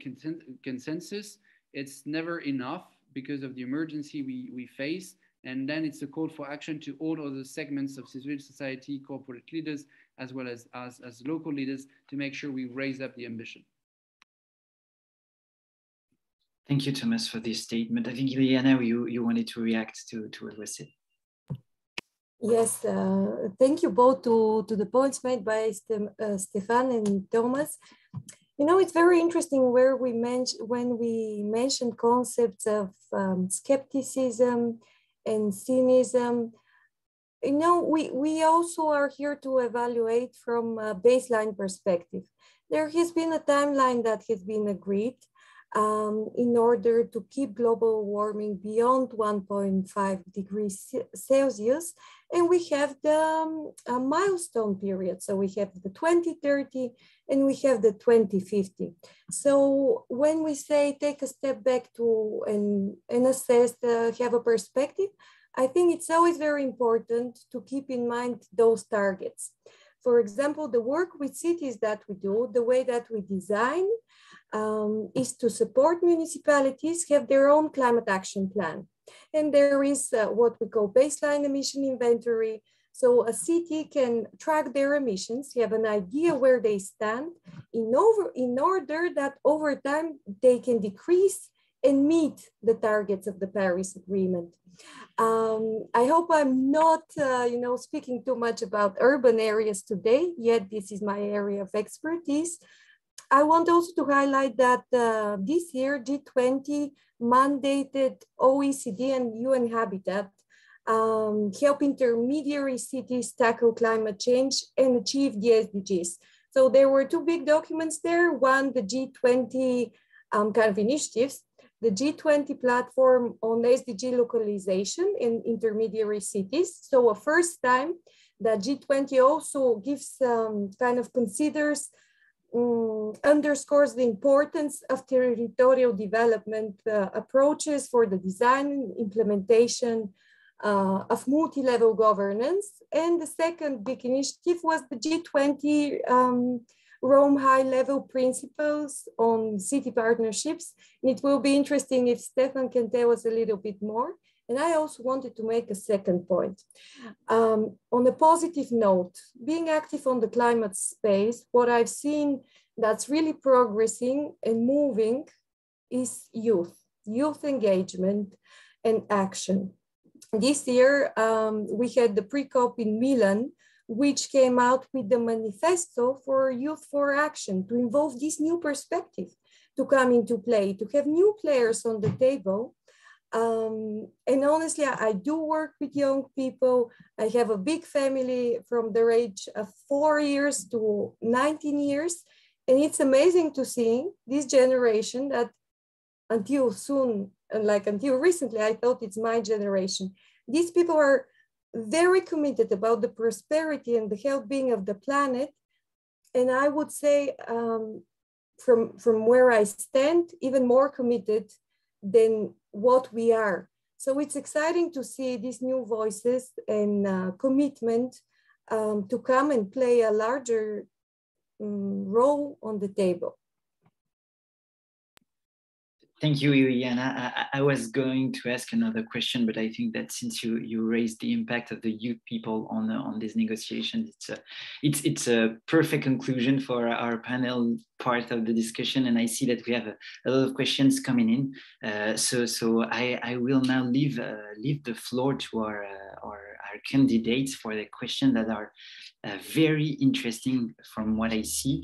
consensus. It's never enough because of the emergency we face. And then it's a call for action to all other segments of civil society, corporate leaders, as well as local leaders, to make sure we raise up the ambition. Thank you, Thomas, for this statement. I think, Liliana, you wanted to react to what was said. Yes, thank you both to the points made by Stéphane and Thomas. You know, it's very interesting when we mentioned concepts of skepticism and cynism. You know, we also are here to evaluate from a baseline perspective. There has been a timeline that has been agreed in order to keep global warming beyond 1.5 degrees Celsius. And we have the milestone period. So we have the 2030 and we have the 2050. So when we say take a step back and assess, have a perspective, I think it's always very important to keep in mind those targets. For example, the work with cities that we do, the way that we design is to support municipalities have their own climate action plan. And there is what we call baseline emission inventory. So a city can track their emissions, have an idea where they stand in order that over time they can decrease and meet the targets of the Paris Agreement. I hope I'm not speaking too much about urban areas today, yet this is my area of expertise. I want also to highlight that this year G20 mandated OECD and UN Habitat help intermediary cities tackle climate change and achieve the SDGs. So there were two big documents there. One, the G20 kind of initiatives, the G20 platform on SDG localization in intermediary cities. So a first time that G20 also gives kind of considers underscores the importance of territorial development approaches for the design and implementation of multi-level governance. And the second big initiative was the G20 Rome high-level principles on city partnerships. And it will be interesting if Stéphane can tell us a little bit more. And I also wanted to make a second point. On a positive note, being active on the climate space, what I've seen that's really progressing and moving is youth engagement and action. This year, we had the pre-COP in Milan, which came out with the manifesto for Youth for Action to involve this new perspective to come into play, to have new players on the table. And honestly, I do work with young people. I have a big family from the age of 4 years to 19 years. And it's amazing to see this generation that until soon, like until recently, I thought it's my generation. These people are very committed about the prosperity and the well-being of the planet. And I would say from where I stand, even more committed than what we are. So it's exciting to see these new voices and commitment to come and play a larger role on the table. Thank you, Iliyana. I was going to ask another question, but I think that since you raised the impact of the youth people on this negotiation, it's a perfect conclusion for our panel part of the discussion. And I see that we have a lot of questions coming in. So I will now leave the floor to our candidates for the questions that are very interesting from what I see.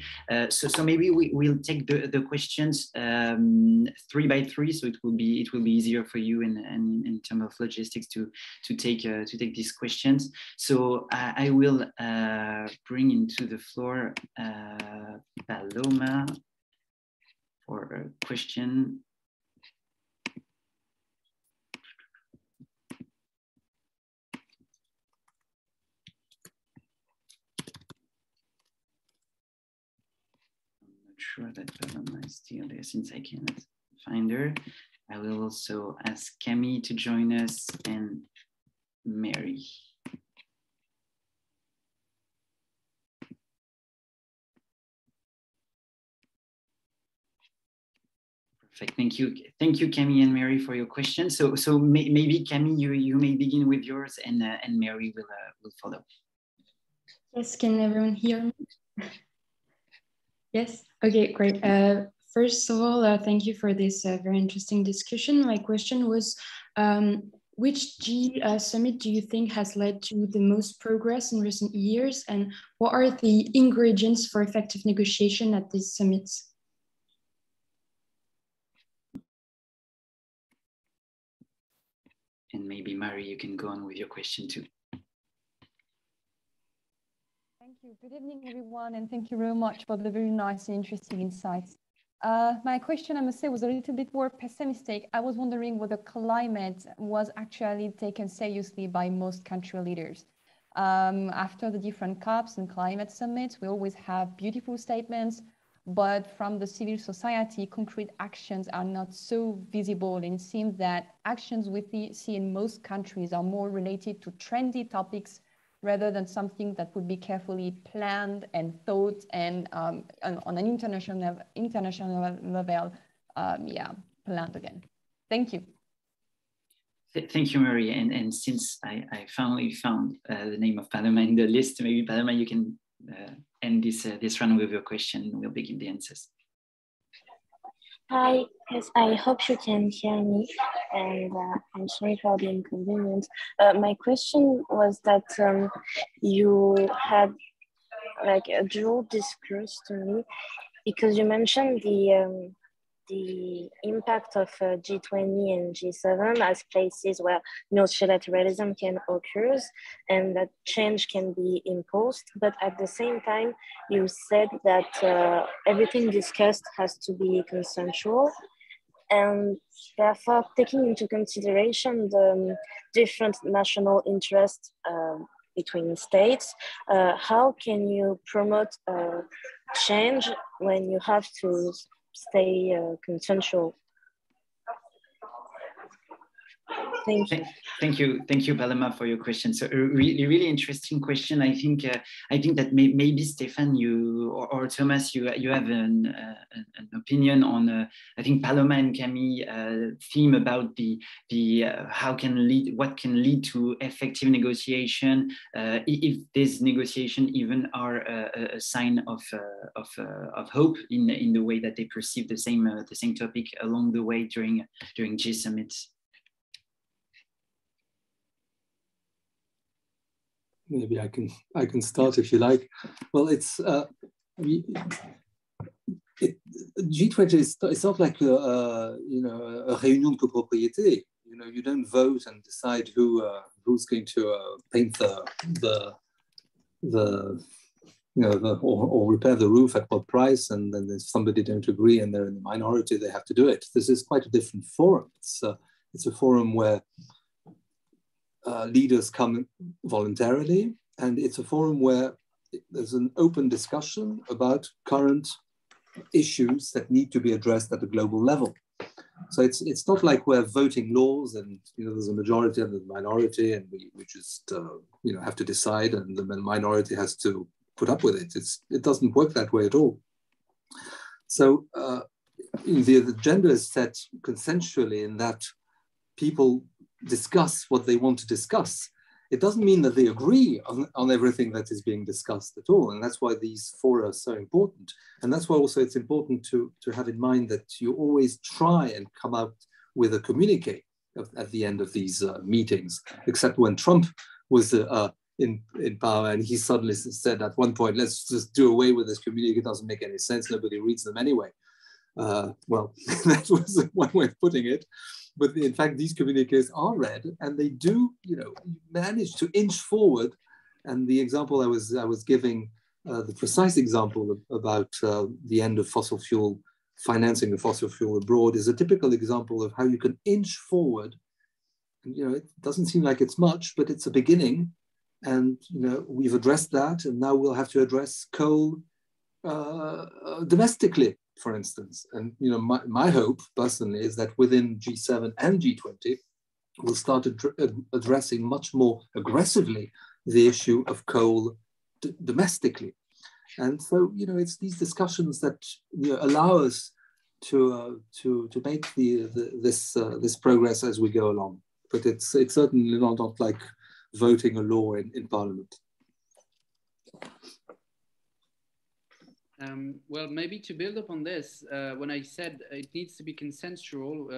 So maybe we'll take the questions 3 by 3, so it will be easier for you in terms of logistics to take these questions. So I will bring into the floor Paloma for a question. Sure that Paloma is still there since I cannot find her. I will also ask Camille to join us and Mary. Perfect. Thank you, Camille and Mary, for your questions. So maybe Camille, you may begin with yours, and Mary will follow. Yes, can everyone hear me? Yes. Okay, great. First of all, thank you for this very interesting discussion. My question was, which G summit do you think has led to the most progress in recent years, and what are the ingredients for effective negotiation at these summits? And maybe Mary, you can go on with your question too. Thank you. Good evening, everyone, and thank you very much for the very nice and interesting insights. My question, I must say, was a little bit more pessimistic. I was wondering whether climate was actually taken seriously by most country leaders. After the different COPs and climate summits, we always have beautiful statements, but from the civil society, concrete actions are not so visible. And it seems that actions we see in most countries are more related to trendy topics rather than something that would be carefully planned and thought and on an international level, planned again. Thank you. Thank you, Mary. And since I finally found the name of Paloma in the list, maybe Paloma, you can end this round with your question, and we'll begin the answers. Hi, yes, I hope you can hear me, and I'm sorry for the inconvenience. My question was that you had like a dual discourse to me, because you mentioned the impact of G20 and G7 as places where multilateralism can occur and that change can be imposed. But at the same time, you said that everything discussed has to be consensual. And therefore, taking into consideration the different national interests between states, how can you promote change when you have to stay consensual? Thank you, Paloma, for your question. So a really interesting question. I think that maybe Stéphane, you or Thomas, you have an opinion on I think Paloma and Camille theme about the what can lead to effective negotiation, if this negotiation even are a sign of hope in the way that they perceive the same topic along the way during G summits. Maybe I can start if you like. Well, it's G20 it's not like a réunion de copropriété. You don't vote and decide who's going to paint the you know, or repair the roof at what price, and then if somebody don't agree and they're in the minority, they have to do it. This is quite a different forum. It's a forum where leaders come voluntarily, and it's a forum where there's an open discussion about current issues that need to be addressed at a global level. So it's not like we're voting laws and, you know, there's a majority and a minority, and we just you know, have to decide, and the minority has to put up with it. It doesn't work that way at all. So the agenda is set consensually in that people discuss what they want to discuss. It doesn't mean that they agree on everything that is being discussed at all. And that's why these fora are so important. And that's why also it's important to have in mind that you always try and come out with a communique at the end of these meetings, except when Trump was in power, and he suddenly said at one point, let's just do away with this communique. It doesn't make any sense. Nobody reads them anyway. Well, that was one way of putting it. But in fact, these communiques are read, and they do, you know, manage to inch forward. And the example I was giving, the precise example about the end of fossil fuel, financing of fossil fuel abroad, is a typical example of how you can inch forward. And, you know, it doesn't seem like it's much, but it's a beginning. And, you know, we've addressed that, and now we'll have to address coal domestically, for instance. And, you know, my hope personally is that within G7 and G20, we'll start addressing much more aggressively the issue of coal domestically. And so, you know, it's these discussions that, you know, allow us to make this progress as we go along. But it's certainly not like voting a law in Parliament. Well, maybe to build up on this, when I said it needs to be consensual,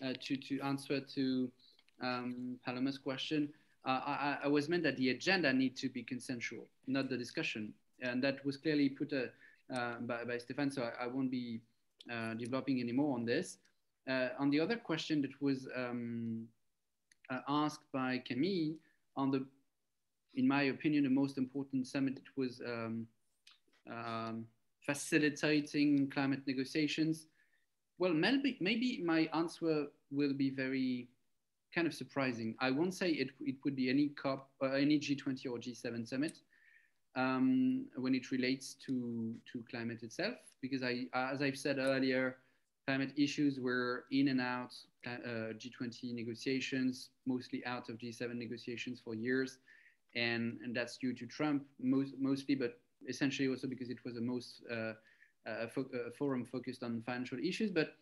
to answer to Paloma's question, I was meant that the agenda needs to be consensual, not the discussion. And that was clearly put by Stéphane, so I won't be developing anymore on this. On the other question that was asked by Camille, on the, in my opinion, the most important summit was facilitating climate negotiations. Well, maybe my answer will be very kind of surprising. I won't say it would be any COP or any G20 or G7 summit when it relates to climate itself, because as I've said earlier, climate issues were in and out G20 negotiations, mostly out of G7 negotiations for years, and that's due to Trump mostly, but essentially also because it was the most forum focused on financial issues. But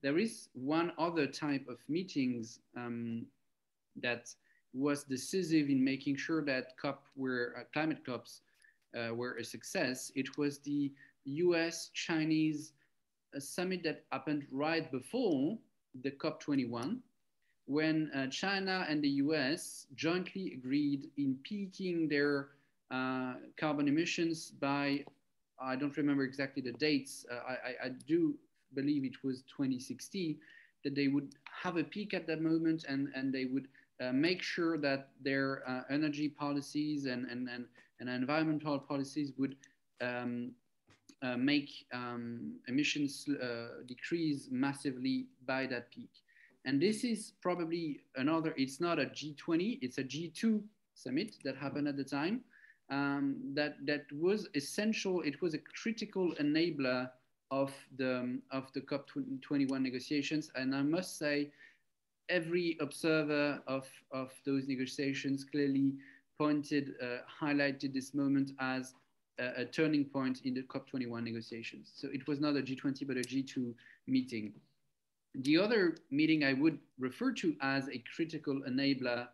there is one other type of meetings that was decisive in making sure that climate COPs were a success. It was the US-Chinese summit that happened right before the COP21, when China and the US jointly agreed in peaking their carbon emissions by, I don't remember exactly the dates, I do believe it was 2060, that they would have a peak at that moment, and they would make sure that their energy policies and environmental policies would make emissions decrease massively by that peak. And this is probably another, it's not a G20, it's a G2 summit that happened at the time. That was essential. It was a critical enabler of the COP21 negotiations. And I must say, every observer of those negotiations clearly highlighted this moment as a turning point in the COP21 negotiations. So it was not a G20, but a G2 meeting. The other meeting I would refer to as a critical enabler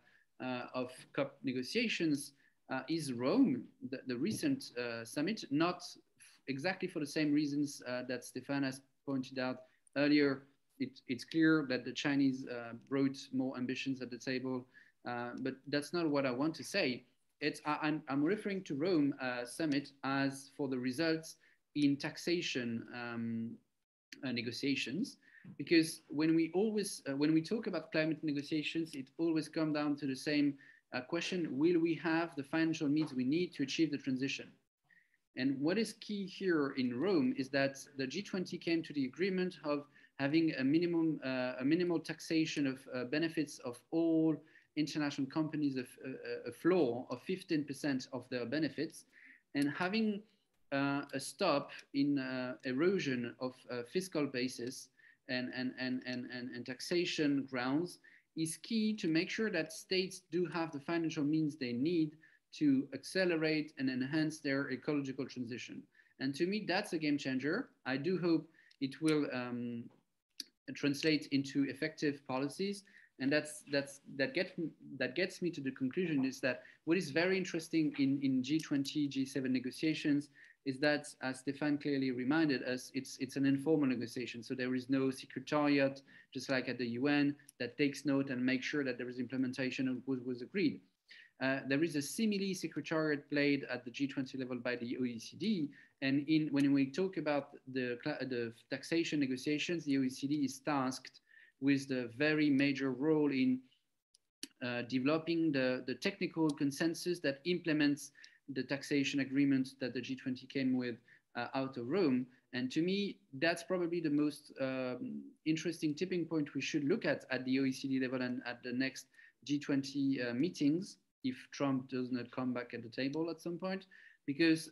of COP negotiations is Rome, the recent summit, not exactly for the same reasons that Stéphane has pointed out earlier. It's clear that the Chinese brought more ambitions at the table, but that's not what I want to say. I'm referring to Rome summit as for the results in taxation negotiations, because when we talk about climate negotiations, it always comes down to the same question: will we have the financial means we need to achieve the transition? And what is key here in Rome is that the G20 came to the agreement of having a minimal taxation of benefits of all international companies, of a floor of 15% of their benefits, and having a stop in erosion of fiscal basis and taxation grounds is key to make sure that states do have the financial means they need to accelerate and enhance their ecological transition. And to me, that's a game changer. I do hope it will translate into effective policies. And that gets me to the conclusion is that what is very interesting in G20, G7 negotiations is that, as Stéphane clearly reminded us, it's an informal negotiation. So there is no secretariat, just like at the UN, that takes note and makes sure that there is implementation of what was agreed. There is a simile secretariat played at the G20 level by the OECD. And when we talk about the taxation negotiations, the OECD is tasked with the very major role in developing the technical consensus that implements the taxation agreement that the G20 came with out of Rome. And to me, that's probably the most interesting tipping point we should look at the OECD level and at the next G20 meetings, if Trump does not come back at the table at some point, because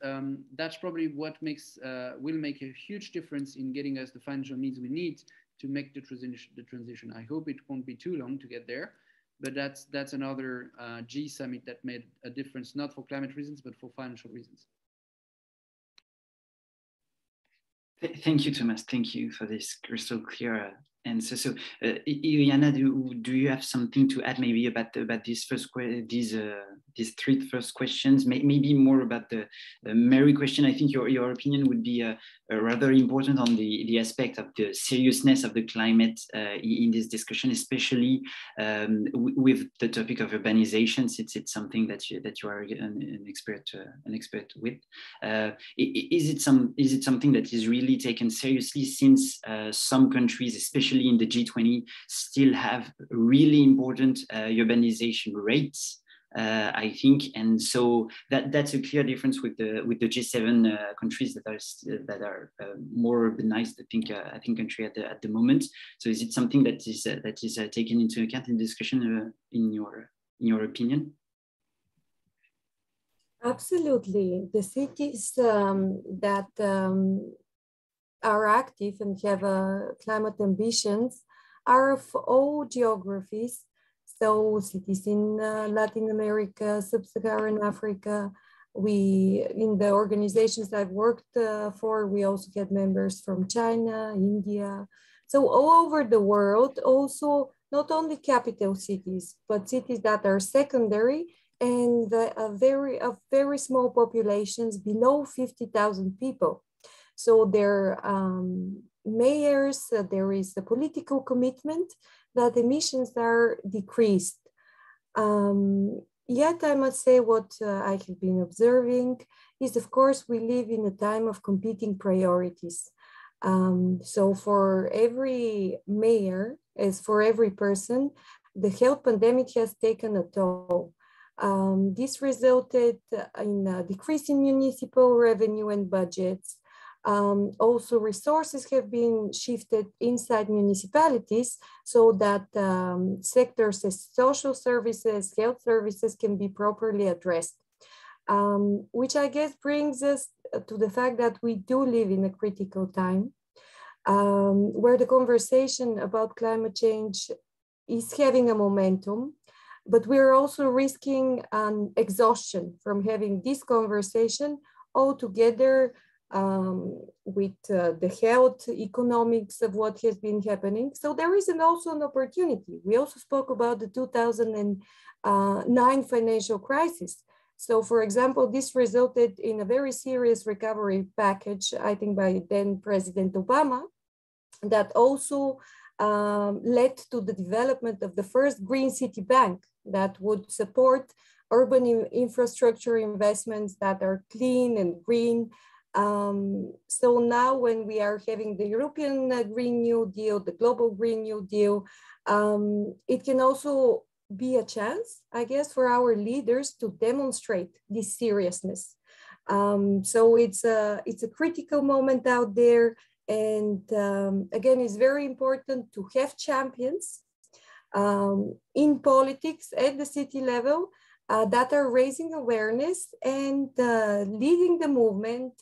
that's probably what will make a huge difference in getting us the financial means we need to make the transition. I hope it won't be too long to get there, but that's another G summit that made a difference, not for climate reasons, but for financial reasons. Thank you, Thomas. Thank you for this crystal clear answer. So, Iliyana, do you have something to add maybe about these these three first questions? Maybe more about the Mary question. I think your opinion would be rather important on the aspect of the seriousness of the climate in this discussion, especially with the topic of urbanization. It's something that you are an expert with. Is it something that is really taken seriously, since some countries, especially in the G20, still have really important urbanization rates, I think, and so that's a clear difference with the G7 countries that are more urbanized, I think country at the moment. So is it something that is taken into account in discussion in your opinion? Absolutely. The cities that are active and have climate ambitions are of all geographies. So cities in Latin America, Sub-Saharan Africa, in the organizations I've worked for, we also get members from China, India. So all over the world, also not only capital cities, but cities that are secondary and very small populations below 50,000 people. So their mayors, there is a political commitment that emissions are decreased. Yet I must say what I have been observing is, of course, we live in a time of competing priorities. So for every mayor, as for every person, the health pandemic has taken a toll. This resulted in a decrease in municipal revenue and budgets. Also, resources have been shifted inside municipalities so that sectors as social services, health services can be properly addressed, which I guess brings us to the fact that we do live in a critical time where the conversation about climate change is having a momentum, but we're also risking exhaustion from having this conversation altogether with the health economics of what has been happening. So there is also an opportunity. We also spoke about the 2009 financial crisis. So for example, this resulted in a very serious recovery package, I think by then President Obama, that also led to the development of the first green city bank that would support urban infrastructure investments that are clean and green. So now when we are having the European Green New Deal, the global Green New Deal, it can also be a chance, I guess, for our leaders to demonstrate this seriousness. So it's a critical moment out there. And again, it's very important to have champions in politics at the city level that are raising awareness and leading the movement,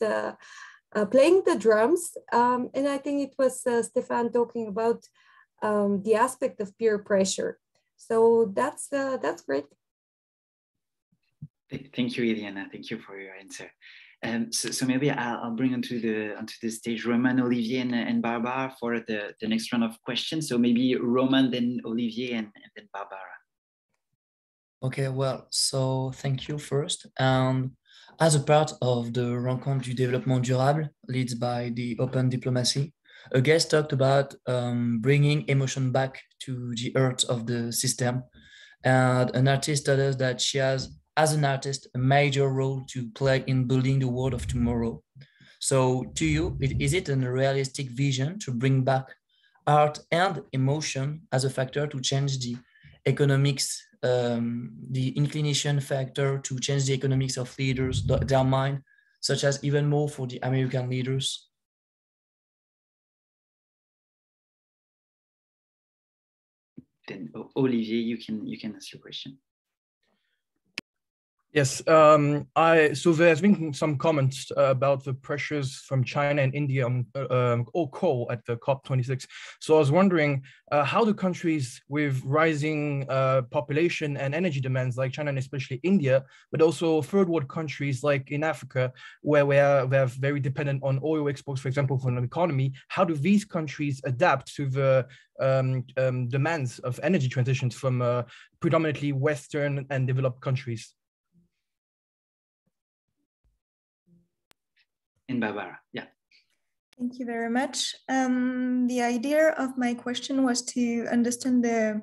playing the drums. And I think it was Stéphane talking about the aspect of peer pressure. So that's great. Thank you, Iliyana. Thank you for your answer. So maybe I'll bring onto the stage Roman, Olivier, and Barbara for the next round of questions. So maybe Roman, then Olivier, and then Barbara. Okay, well, so thank you first. And as a part of the Rencontre du Développement Durable, led by the Open Diplomacy, a guest talked about bringing emotion back to the heart of the system. And an artist told us that she has, as an artist, a major role to play in building the world of tomorrow. So to you, is it a realistic vision to bring back art and emotion as a factor to change the economics, the inclination factor to change the economics of leaders, their mind, such as even more for the American leaders? Then Olivier, you can ask your question. Yes, so there's been some comments about the pressures from China and India on all coal at the COP26. So I was wondering, how do countries with rising population and energy demands like China and especially India, but also third world countries like in Africa, where they're very dependent on oil exports, for example, for an economy, how do these countries adapt to the demands of energy transitions from predominantly Western and developed countries? In Barbara, yeah. Thank you very much. The idea of my question was to understand the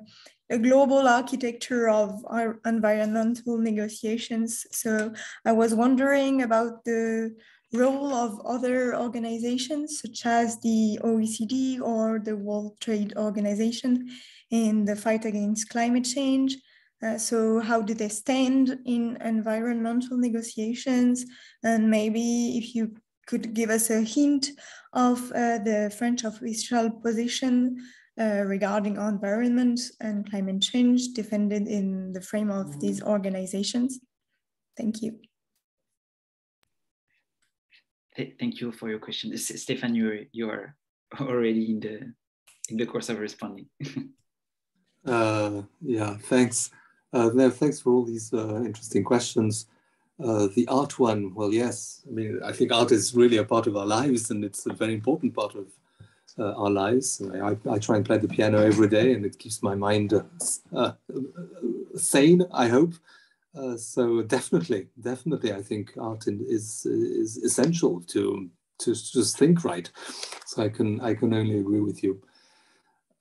global architecture of our environmental negotiations. So I was wondering about the role of other organizations such as the OECD or the World Trade Organization in the fight against climate change. So how do they stand in environmental negotiations? And maybe if you could give us a hint of the French official position regarding environment and climate change defended in the frame of these organizations. Thank you. Thank you for your question. Stéphane, you are already in the course of responding. Yeah, thanks. No, thanks for all these interesting questions. The art one, well, yes. I mean, I think art is really a part of our lives, and it's a very important part of our lives. I try and play the piano every day, and it keeps my mind sane, I hope. So definitely, I think art is essential to just think right. So I can only agree with you.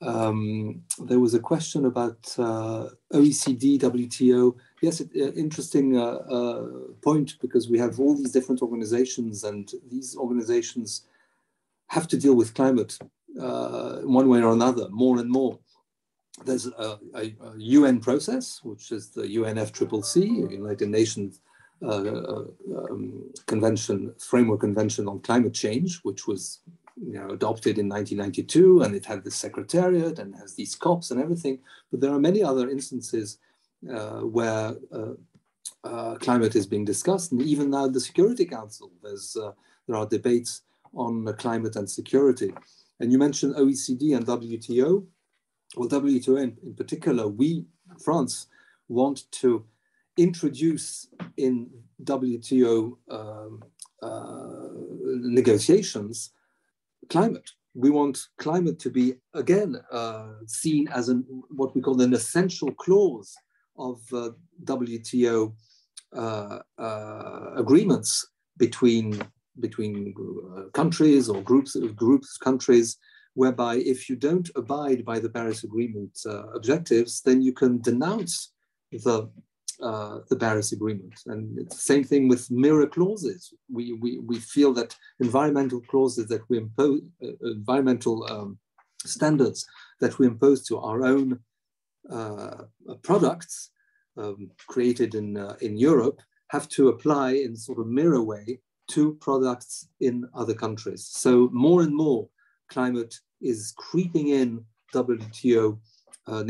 There was a question about OECD, WTO. Yes, interesting point, because we have all these different organizations, and these organizations have to deal with climate one way or another, more and more. There's a UN process, which is the UNFCCC, United Nations Framework Convention on Climate Change, which was adopted in 1992, and it had the secretariat and has these COPs and everything. But there are many other instances where climate is being discussed, and even now the Security Council, there are debates on climate and security. And you mentioned OECD and WTO. Well, WTO in particular, France, want to introduce in WTO negotiations climate. We want climate to be, again, seen as what we call an essential clause of WTO agreements between countries or groups of countries, whereby if you don't abide by the Paris Agreement objectives, then you can denounce the Paris Agreement. And it's the same thing with mirror clauses. We feel that environmental clauses that we impose, environmental standards that we impose to our own products created in Europe have to apply in sort of mirror way to products in other countries. So more and more climate is creeping in WTO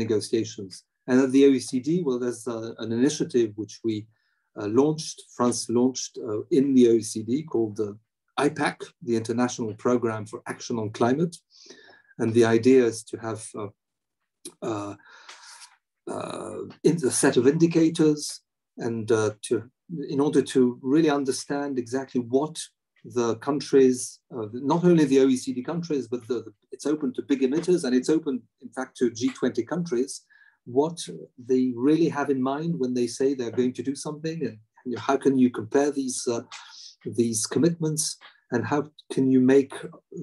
negotiations. And at the OECD, well, there's an initiative which we France launched in the OECD called the IPAC, the International Program for Action on Climate. And the idea is to have a set of indicators and in order to really understand exactly what the countries, not only the OECD countries, but it's open to big emitters, and it's open, in fact, to G20 countries, what they really have in mind when they say they're going to do something, and how can you compare these commitments, and how can you make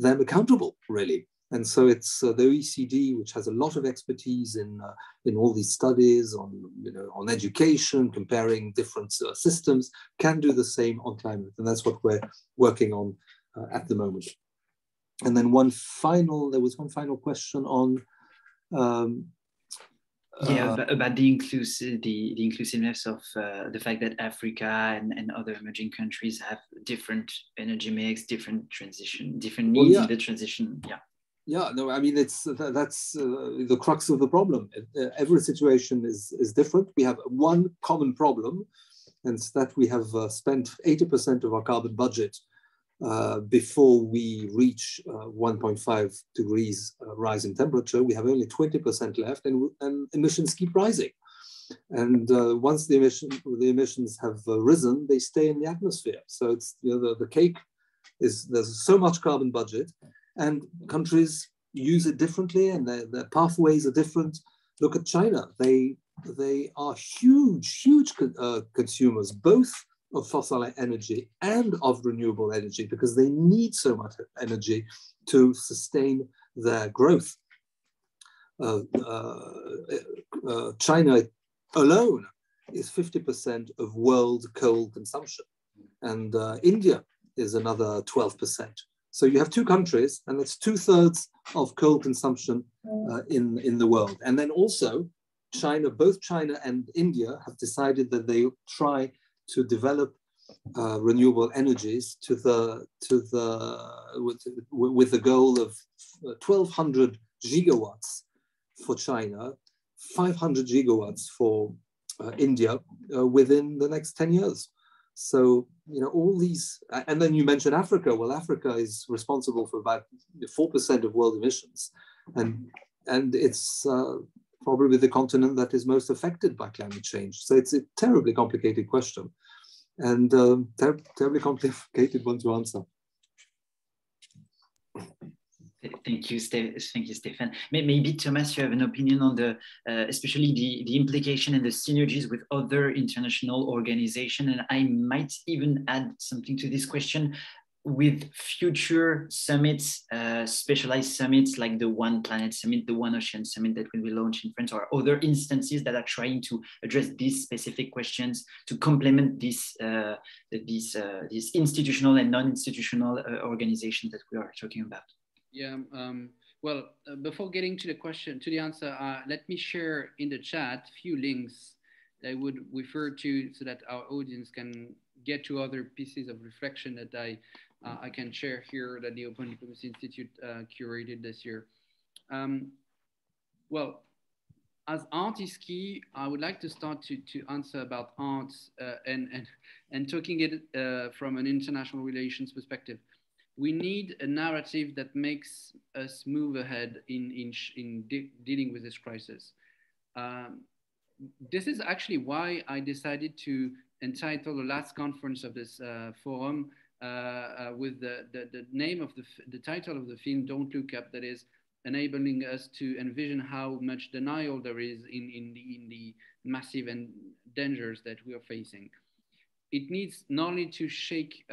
them accountable, really? And so it's the OECD, which has a lot of expertise in all these studies on education, comparing different systems, can do the same on climate. And that's what we're working on at the moment. And then there was one final question on about the inclusiveness of the fact that Africa and other emerging countries have different energy mix, different needs in the transition. Yeah, no, I mean, that's the crux of the problem. Every situation is different. We have one common problem, and it's that we have spent 80% of our carbon budget before we reach 1.5 degrees rise in temperature. We have only 20% left, and emissions keep rising. And once the emissions have risen, they stay in the atmosphere. So it's the cake is there's so much carbon budget. And countries use it differently, and their pathways are different. Look at China. They are huge consumers, both of fossil energy and of renewable energy, because they need so much energy to sustain their growth. China alone is 50% of world coal consumption, and India is another 12%. So you have two countries, and that's 2/3 of coal consumption in the world. And then also, both China and India have decided that they try to develop renewable energies with the goal of 1,200 gigawatts for China, 500 gigawatts for India within the next 10 years. So, all these, and then you mentioned Africa. Well, Africa is responsible for about 4% of world emissions. And it's probably the continent that is most affected by climate change. So it's a terribly complicated question, and terribly complicated one to answer. Thank you, Stéphane. Maybe Thomas, you have an opinion on especially the implication and the synergies with other international organizations, and I might even add something to this question with future summits, specialized summits like the One Planet Summit, the One Ocean Summit that will be launched in France, or other instances that are trying to address these specific questions to complement these institutional and non-institutional organizations that we are talking about. Yeah, well, before getting to the answer, let me share in the chat a few links that I would refer to so that our audience can get to other pieces of reflection that I can share here that the Open Diplomacy Institute curated this year. Well, as art is key, I would like to start to answer about arts and talking it from an international relations perspective. We need a narrative that makes us move ahead in dealing with this crisis. This is actually why I decided to entitle the last conference of this forum with the name of the title of the film, Don't Look Up, that is enabling us to envision how much denial there is in the massive and dangers that we are facing. It needs not only to shake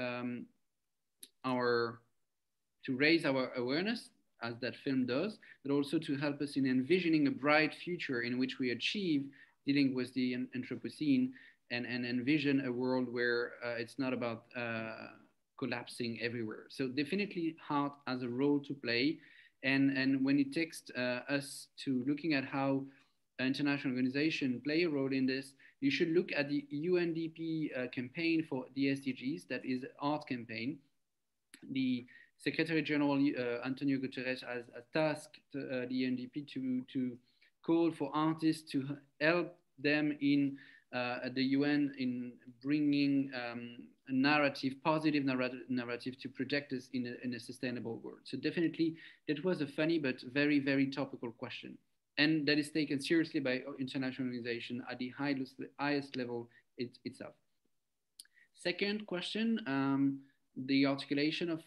to raise our awareness, as that film does, but also to help us in envisioning a bright future in which we achieve dealing with the Anthropocene and envision a world where it's not about collapsing everywhere. So definitely art has a role to play. And when it takes us to looking at how international organization play a role in this, you should look at the UNDP campaign for the SDGs, that is art campaign. The Secretary General Antonio Guterres has tasked the UNDP to call for artists to help them in at the UN in bringing a narrative, positive narrative to project us in a sustainable world. So definitely that was a funny but very, very topical question. And that is taken seriously by international organizations at the highest level itself. Second question, the articulation of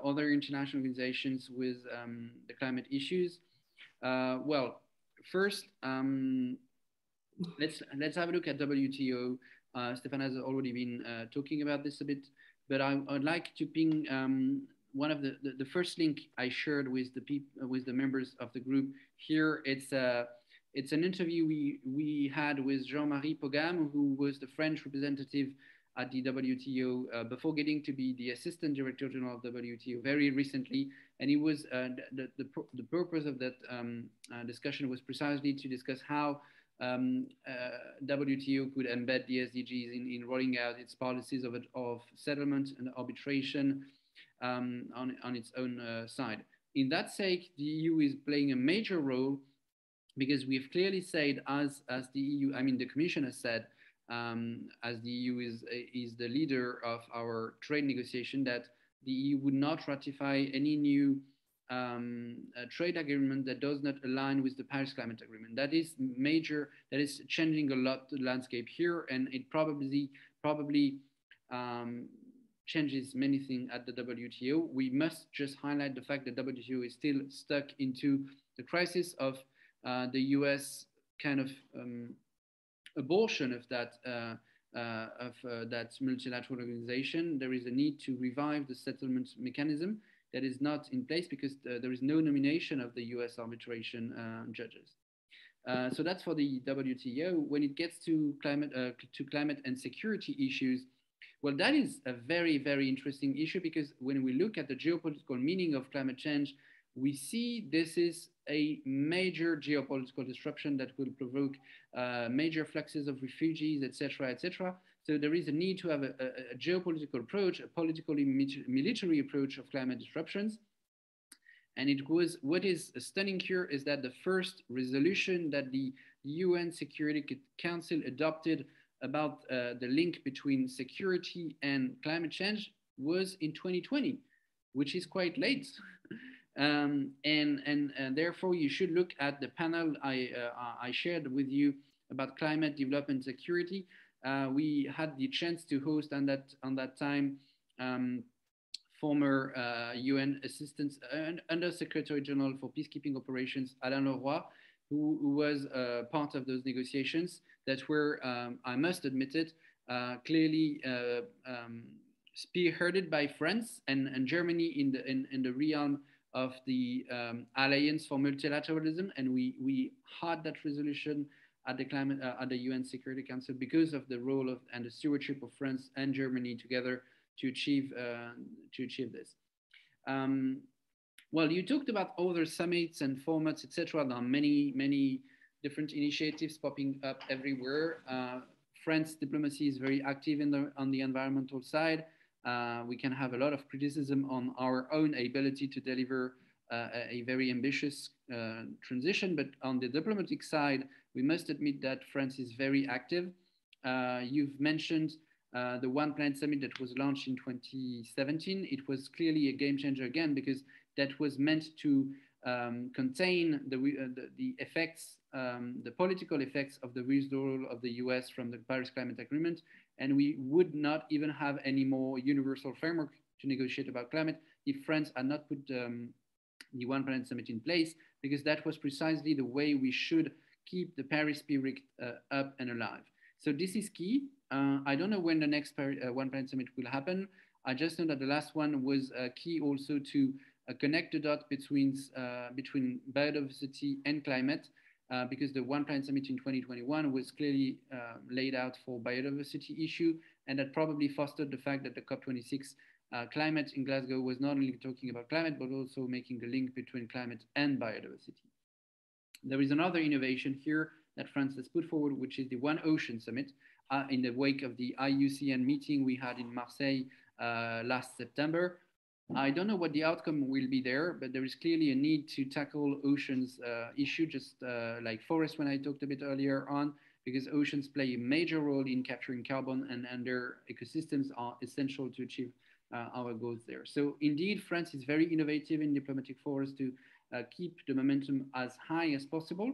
other international organizations with the climate issues. Well, first, let's have a look at WTO. Stéphane has already been talking about this a bit, but I'd like to ping one of the first link I shared with the members of the group here. It's an interview we had with Jean-Marie Pogam, who was the French representative at the WTO before getting to be the Assistant Director General of WTO very recently. And it was the purpose of that discussion was precisely to discuss how WTO could embed the SDGs in rolling out its policies of settlement and arbitration on its own side. In that sake, the EU is playing a major role because we've clearly said, as the EU, I mean the Commission has said, as the EU is the leader of our trade negotiation, that the EU would not ratify any new trade agreement that does not align with the Paris Climate Agreement. That is major, that is changing a lot the landscape here, and it probably changes many things at the WTO. We must just highlight the fact that WTO is still stuck into the crisis of the US kind of abortion of that multilateral organization. There is a need to revive the settlement mechanism that is not in place because there is no nomination of the US arbitration judges. So that's for the WTO. When it gets to climate and security issues, well, that is a very, very interesting issue because when we look at the geopolitical meaning of climate change, we see this is a major geopolitical disruption that will provoke major fluxes of refugees, etc., etc. So there is a need to have a geopolitical approach, a politically military approach of climate disruptions. And it was, what is stunning here is that the first resolution that the UN Security Council adopted about the link between security and climate change was in 2020, which is quite late. And therefore you should look at the panel I shared with you about climate development security. We had the chance to host on that time former UN Assistant Under Secretary General for Peacekeeping Operations, Alain Leroy, who was part of those negotiations that were, I must admit it, clearly spearheaded by France and Germany in the realm of the Alliance for Multilateralism, and we had that resolution at the UN Security Council because of the role of and the stewardship of France and Germany together to achieve this. Well, you talked about other summits and formats, etc. There are many different initiatives popping up everywhere. France diplomacy is very active on the environmental side. We can have a lot of criticism on our own ability to deliver a very ambitious transition, but on the diplomatic side, we must admit that France is very active. You've mentioned the One Planet Summit that was launched in 2017. It was clearly a game changer again, because that was meant to contain the effects, the political effects of the withdrawal of the US from the Paris Climate Agreement. And we would not even have any more universal framework to negotiate about climate if France had not put the One Planet Summit in place, because that was precisely the way we should keep the Paris spirit up and alive. So this is key. I don't know when the next One Planet Summit will happen. I just know that the last one was key also to connect the dot between biodiversity and climate, because the One Planet Summit in 2021 was clearly laid out for biodiversity issue, and that probably fostered the fact that the COP26 climate in Glasgow was not only talking about climate, but also making the link between climate and biodiversity. There is another innovation here that France has put forward, which is the One Ocean Summit, in the wake of the IUCN meeting we had in Marseille last September. I don't know what the outcome will be there, but there is clearly a need to tackle oceans issue, just like forests when I talked a bit earlier on, because oceans play a major role in capturing carbon, and their ecosystems are essential to achieve our goals there. So indeed, France is very innovative in diplomatic forums to keep the momentum as high as possible.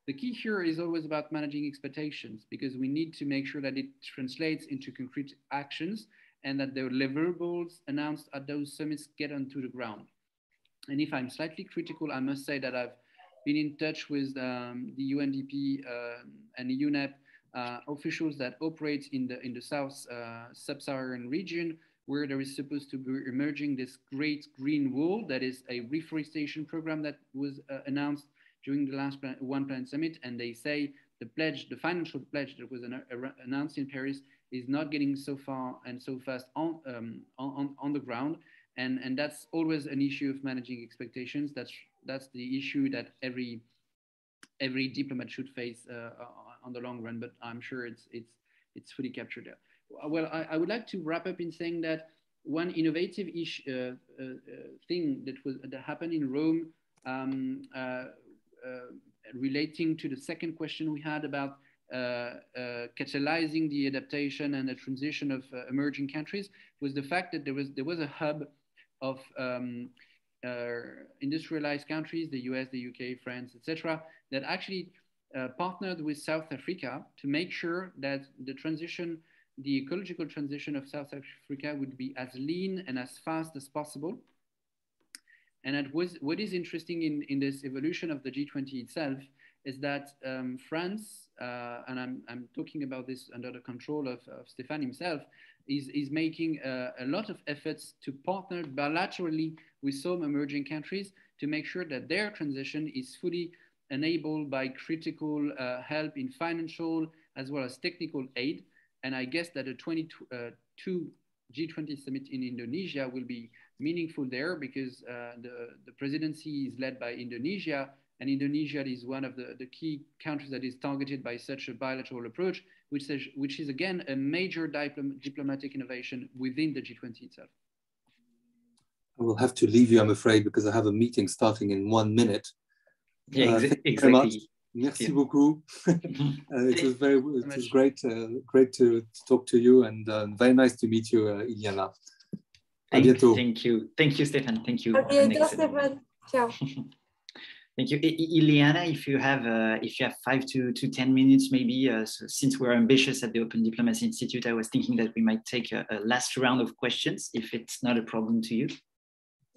The key here is always about managing expectations, because we need to make sure that it translates into concrete actions and that the deliverables announced at those summits get onto the ground. And if I'm slightly critical, I must say that I've been in touch with the UNDP and the UNEP officials that operate in the South Sub-Saharan region, where there is supposed to be emerging this great green wall that is a reforestation program that was announced during the last One Planet Summit. And they say the pledge, the financial pledge that was announced in Paris is not getting so far and so fast on the ground. And that's always an issue of managing expectations. That's the issue that every diplomat should face on the long run, but I'm sure it's fully captured there. Well, I would like to wrap up in saying that one innovative thing that happened in Rome, relating to the second question we had about catalyzing the adaptation and the transition of emerging countries, was the fact that there was a hub of industrialized countries, the US, the UK, France, etc., that actually partnered with South Africa to make sure that the ecological transition of South Africa would be as lean and as fast as possible. And what is interesting in this evolution of the G20 itself is that France, and I'm talking about this under the control of Stéphane himself, is making a lot of efforts to partner bilaterally with some emerging countries to make sure that their transition is fully enabled by critical help in financial as well as technical aid. And I guess that the 22 G20 summit in Indonesia will be meaningful there, because the presidency is led by Indonesia, and Indonesia is one of the key countries that is targeted by such a bilateral approach, which is again a major diplomatic innovation within the G20 itself. I will have to leave you, I'm afraid, because I have a meeting starting in 1 minute. Yeah, thank you exactly. very much. Merci beaucoup. It was great to talk to you, and very nice to meet you, Iliyana. Thank you, Stéphane. Thank you. Stéphane. Ciao. Thank you, Iliyana. If you have 5 to 10 minutes, maybe. So since we're ambitious at the Open Diplomacy Institute, I was thinking that we might take a last round of questions, if it's not a problem to you.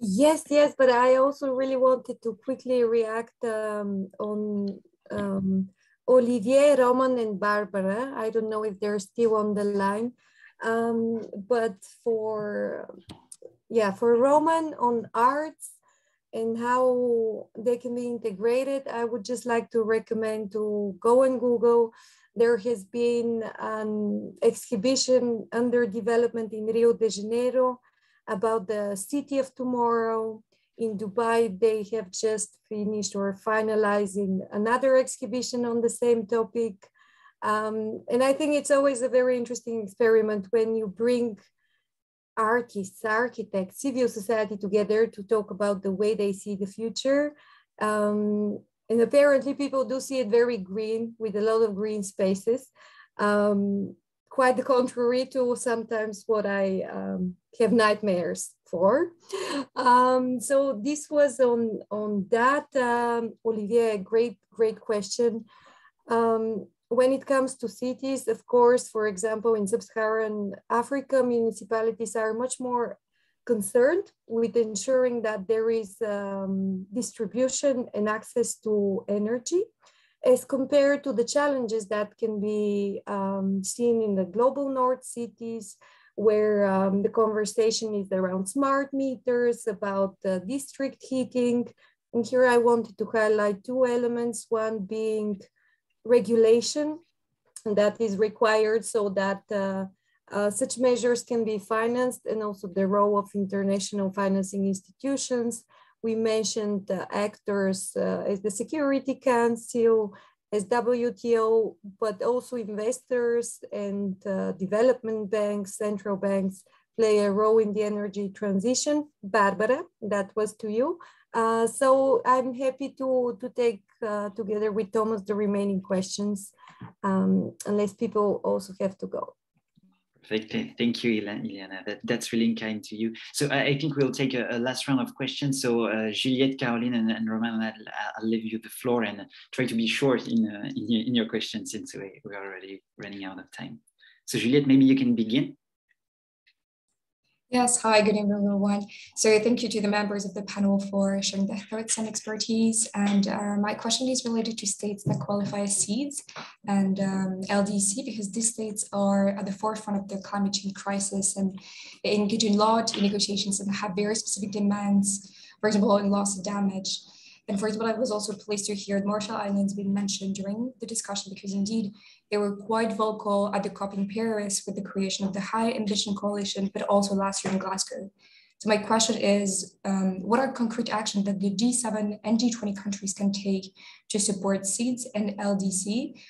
Yes, but I also really wanted to quickly react on Olivier, Roman, and Barbara. I don't know if they're still on the line, but for Roman on arts and how they can be integrated, I would just like to recommend to go and Google. There has been an exhibition under development in Rio de Janeiro about the city of tomorrow. In Dubai, they have just finished or finalizing another exhibition on the same topic. And I think it's always a very interesting experiment when you bring artists, architects, civil society together to talk about the way they see the future. And apparently people do see it very green, with a lot of green spaces. Quite the contrary to sometimes what I have nightmares for. So this was on that. Olivier, great question. When it comes to cities, of course, for example, in sub-Saharan Africa, municipalities are much more concerned with ensuring that there is distribution and access to energy, as compared to the challenges that can be seen in the global north cities, where the conversation is around smart meters, about district heating. And here I wanted to highlight 2 elements, one being regulation that is required so that such measures can be financed, and also the role of international financing institutions, We mentioned actors as the Security Council, as WTO, but also investors and development banks, central banks play a role in the energy transition. Barbara, that was to you. So I'm happy to take together with Thomas the remaining questions, unless people also have to go. Perfect. Thank you, Iliyana. That's really kind to you. So I think we'll take a last round of questions. So Juliette, Caroline, and Roman, I'll leave you the floor and try to be short in your questions since we're already running out of time. So Juliette, maybe you can begin. Yes, hi, good evening, everyone. So thank you to the members of the panel for sharing their thoughts and expertise. And my question is related to states that qualify as seeds and LDC, because these states are at the forefront of the climate change crisis and they engage in large negotiations and have very specific demands, for example, in loss of damage. And for example, I was also pleased to hear the Marshall Islands being mentioned during the discussion because indeed they were quite vocal at the COP in Paris with the creation of the High Ambition Coalition, but also last year in Glasgow. So my question is, what are concrete actions that the G7 and G20 countries can take to support seeds and LDC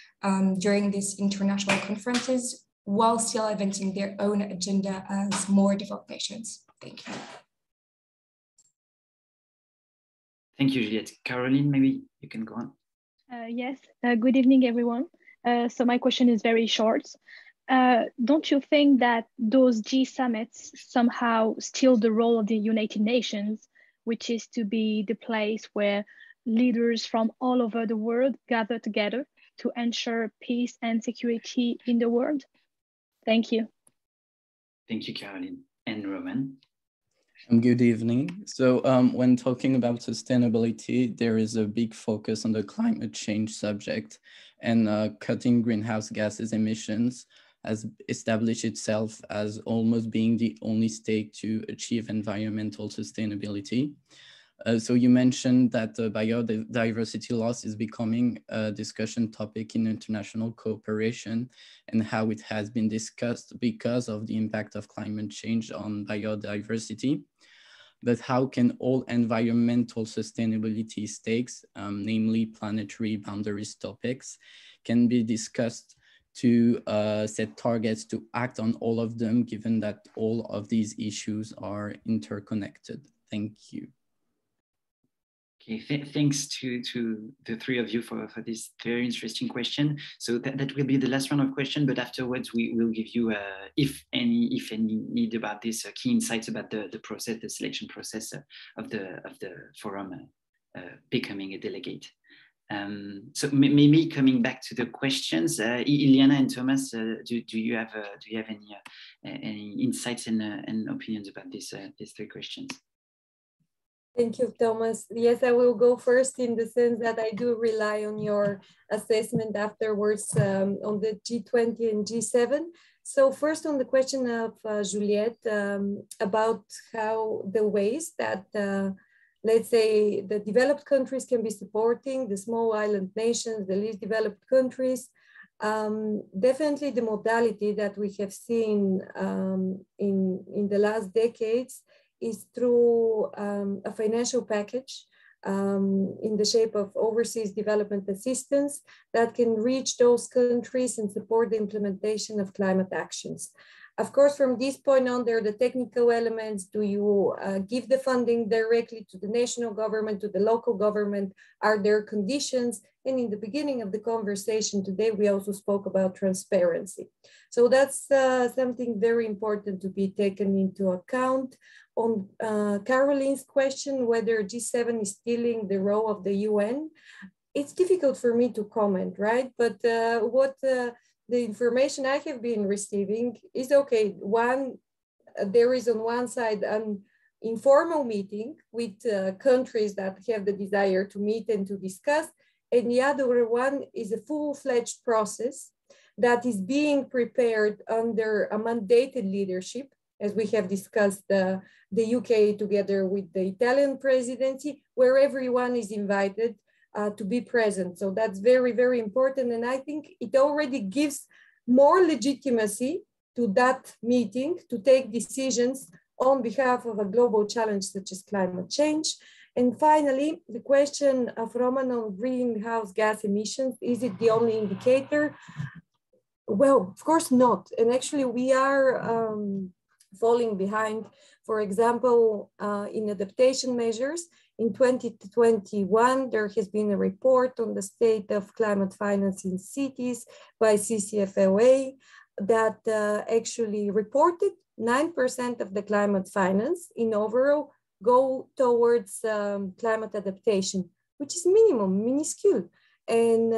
during these international conferences while still advancing their own agenda as more developed nations? Thank you. Thank you, Juliette. Caroline, maybe you can go on. Yes, good evening, everyone. So my question is very short. Don't you think that those G summits somehow steal the role of the United Nations, which is to be the place where leaders from all over the world gather together to ensure peace and security in the world? Thank you. Thank you, Caroline. And Roman? Good evening. So when talking about sustainability, there is a big focus on the climate change subject, and cutting greenhouse gases emissions has established itself as almost being the only state to achieve environmental sustainability. So you mentioned that biodiversity loss is becoming a discussion topic in international cooperation and how it has been discussed because of the impact of climate change on biodiversity. But how can all environmental sustainability stakes, namely planetary boundaries topics, can be discussed to set targets to act on all of them, given that all of these issues are interconnected? Thank you. Okay, thanks to the three of you for this very interesting question. So that will be the last round of questions, but afterwards we will give you, if any need about this, key insights about the process, the selection process of the forum becoming a delegate. So maybe coming back to the questions, Iliyana and Thomas, do you have any insights and opinions about these three questions? Thank you, Thomas. Yes, I will go first in the sense that I do rely on your assessment afterwards on the G20 and G7. So first on the question of Juliette about how the ways that, let's say, the developed countries can be supporting the small island nations, the least developed countries. Definitely the modality that we have seen in the last decades is through a financial package in the shape of overseas development assistance that can reach those countries and support the implementation of climate actions. Of course, from this point on, there are the technical elements. Do you give the funding directly to the national government, to the local government? Are there conditions? And in the beginning of the conversation today, we also spoke about transparency. So that's something very important to be taken into account. On Caroline's question, whether G7 is stealing the role of the UN, it's difficult for me to comment, right? But the information I have been receiving is okay. There is on one side an informal meeting with countries that have the desire to meet and to discuss, and the other one is a full-fledged process that is being prepared under a mandated leadership, as we have discussed the UK together with the Italian presidency, where everyone is invited to be present. So that's very, very important. And I think it already gives more legitimacy to that meeting to take decisions on behalf of a global challenge such as climate change. And finally, the question of Roman on greenhouse gas emissions, is it the only indicator? Well, of course not. And actually we are falling behind. For example, in adaptation measures, in 2021, there has been a report on the state of climate finance in cities by CCFOA that actually reported 9% of the climate finance in overall go towards climate adaptation, which is minuscule. And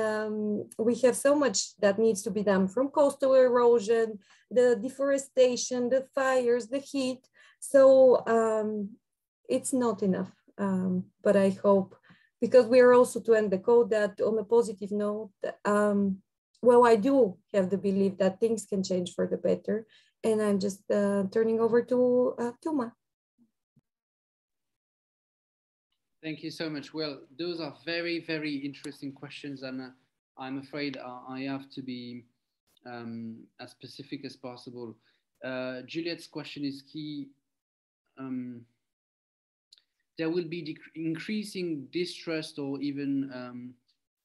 we have so much that needs to be done, from coastal erosion, the deforestation, the fires, the heat. So it's not enough, but I hope, because we are also to end the code, that on a positive note, well, I do have the belief that things can change for the better. And I'm just turning over to Tuma. Thank you so much. Well, those are very, very interesting questions, and I'm afraid I have to be as specific as possible. Juliet's question is key. There will be increasing distrust or even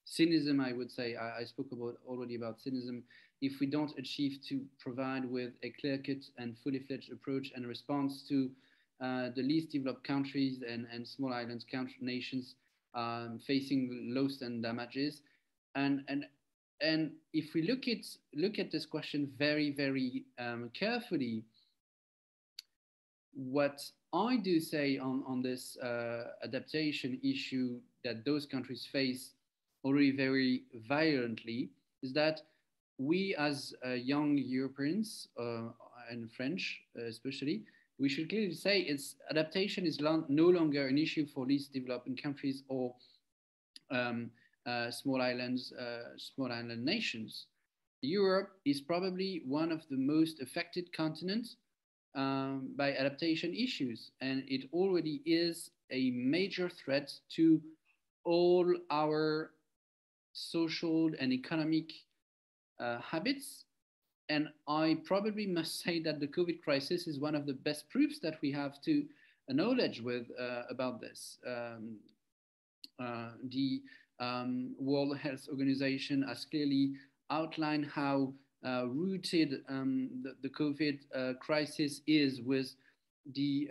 cynicism, I would say. I spoke already about cynicism, if we don't achieve to provide with a clear-cut and fully fledged approach and response to the least developed countries and small islands nations facing loss and damages. And if we look at this question very, very carefully, what I do say on this adaptation issue that those countries face already very violently is that we as young Europeans and French especially, we should clearly say adaptation is no longer an issue for least developing countries or small island nations. Europe is probably one of the most affected continents by adaptation issues, and it already is a major threat to all our social and economic habits. And I probably must say that the COVID crisis is one of the best proofs that we have to acknowledge about this. The World Health Organization has clearly outlined how rooted the COVID crisis is with the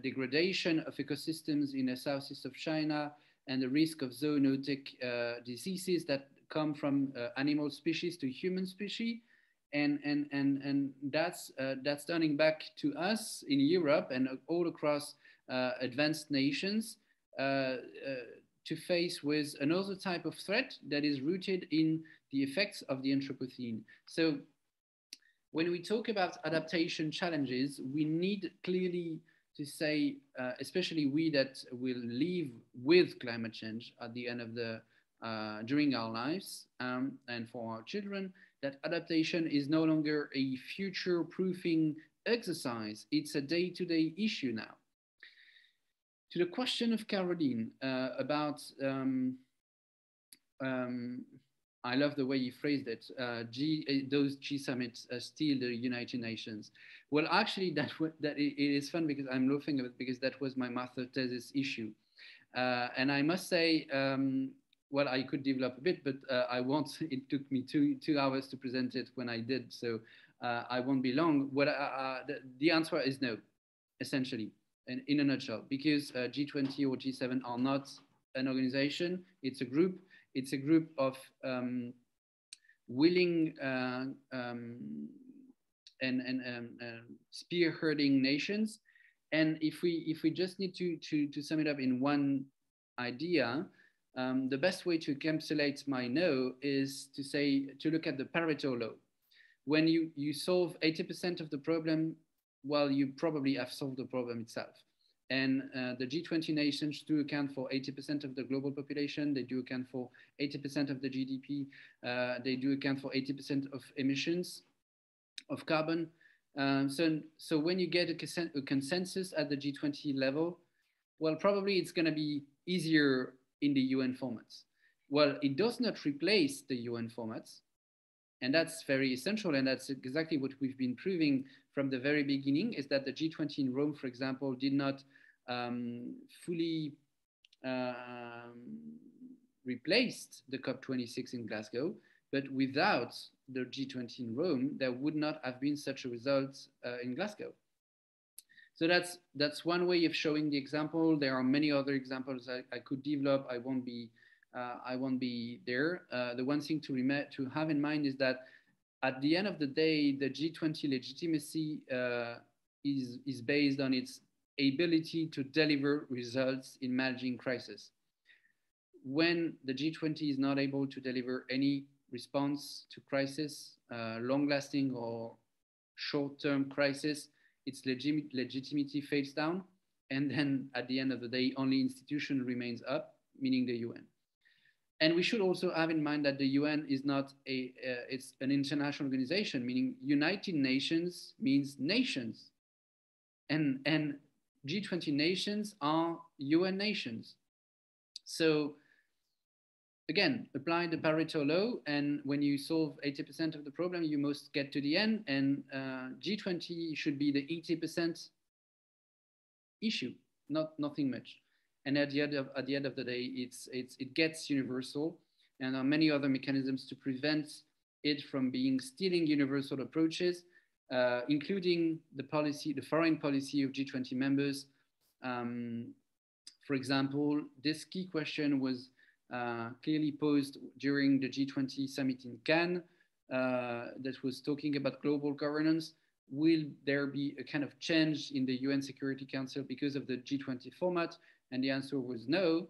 degradation of ecosystems in the southeast of China and the risk of zoonotic diseases that come from animal species to human species, and that's turning back to us in Europe and all across advanced nations to face with another type of threat that is rooted in the effects of the Anthropocene. So when we talk about adaptation challenges, we need clearly to say, especially we that will live with climate change at the end of during our lives and for our children, that adaptation is no longer a future-proofing exercise. It's a day-to-day issue now. To the question of Caroline about, I love the way you phrased it, those G summits steal the United Nations. Well, actually, it is fun because I'm laughing at it because that was my master thesis issue. And I must say, well, I could develop a bit, but I won't. It took me two hours to present it when I did, so I won't be long. The answer is no, essentially, and in a nutshell, because G20 or G7 are not an organization. It's a group. It's a group of willing and spearheading nations. And if we just need to sum it up in one idea, the best way to encapsulate my no is to look at the Pareto law. When you solve 80% of the problem, well, you probably have solved the problem itself. And the G20 nations do account for 80% of the global population. They do account for 80% of the GDP. They do account for 80% of emissions of carbon. So when you get a consensus at the G20 level, well, probably it's going to be easier in the UN formats. Well, it does not replace the UN formats, and that's very essential, and that's exactly what we've been proving from the very beginning, is that the G20 in Rome, for example, did not fully replaced the COP26 in Glasgow, but without the G20 in Rome, there would not have been such a result in Glasgow. So that's one way of showing the example. There are many other examples I could develop. I won't be there. The one thing to have in mind is that at the end of the day, the G20 legitimacy is based on its ability to deliver results in managing crisis. When the G20 is not able to deliver any response to crisis, long-lasting or short-term crisis, its legitimacy fades down. And then at the end of the day, only institution remains up, meaning the UN. And we should also have in mind that the UN is not it's an international organization, meaning United Nations means nations. And G20 nations are UN nations. So again, apply the Pareto law, and when you solve 80% of the problem, you must get to the end, and G20 should be the 80% issue, nothing much. And at the end of the day, it gets universal, and there are many other mechanisms to prevent it from stealing universal approaches, including the foreign policy of G20 members. For example, this key question was clearly posed during the G20 summit in Cannes that was talking about global governance. Will there be a kind of change in the UN Security Council because of the G20 format? And the answer was no,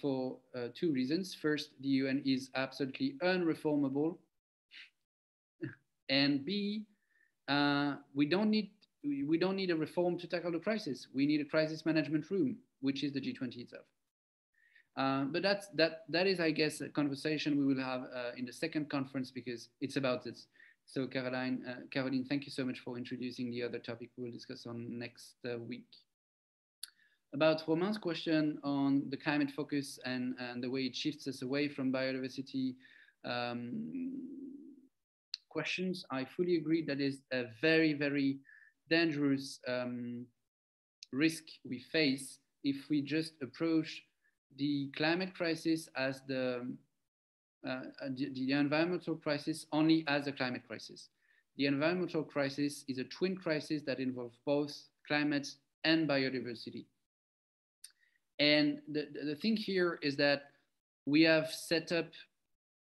for two reasons. First, the UN is absolutely unreformable. And B, we don't need a reform to tackle the crisis. We need a crisis management room, which is the G20 itself. But that is, I guess, a conversation we will have in the second conference, because it's about this. So Caroline, thank you so much for introducing the other topic we will discuss on next week. About Romain's question on the climate focus and the way it shifts us away from biodiversity questions, I fully agree that is a very, very dangerous risk we face if we just approach the climate crisis as the environmental crisis only as a climate crisis. The environmental crisis is a twin crisis that involves both climate and biodiversity. And the thing here is that we have set up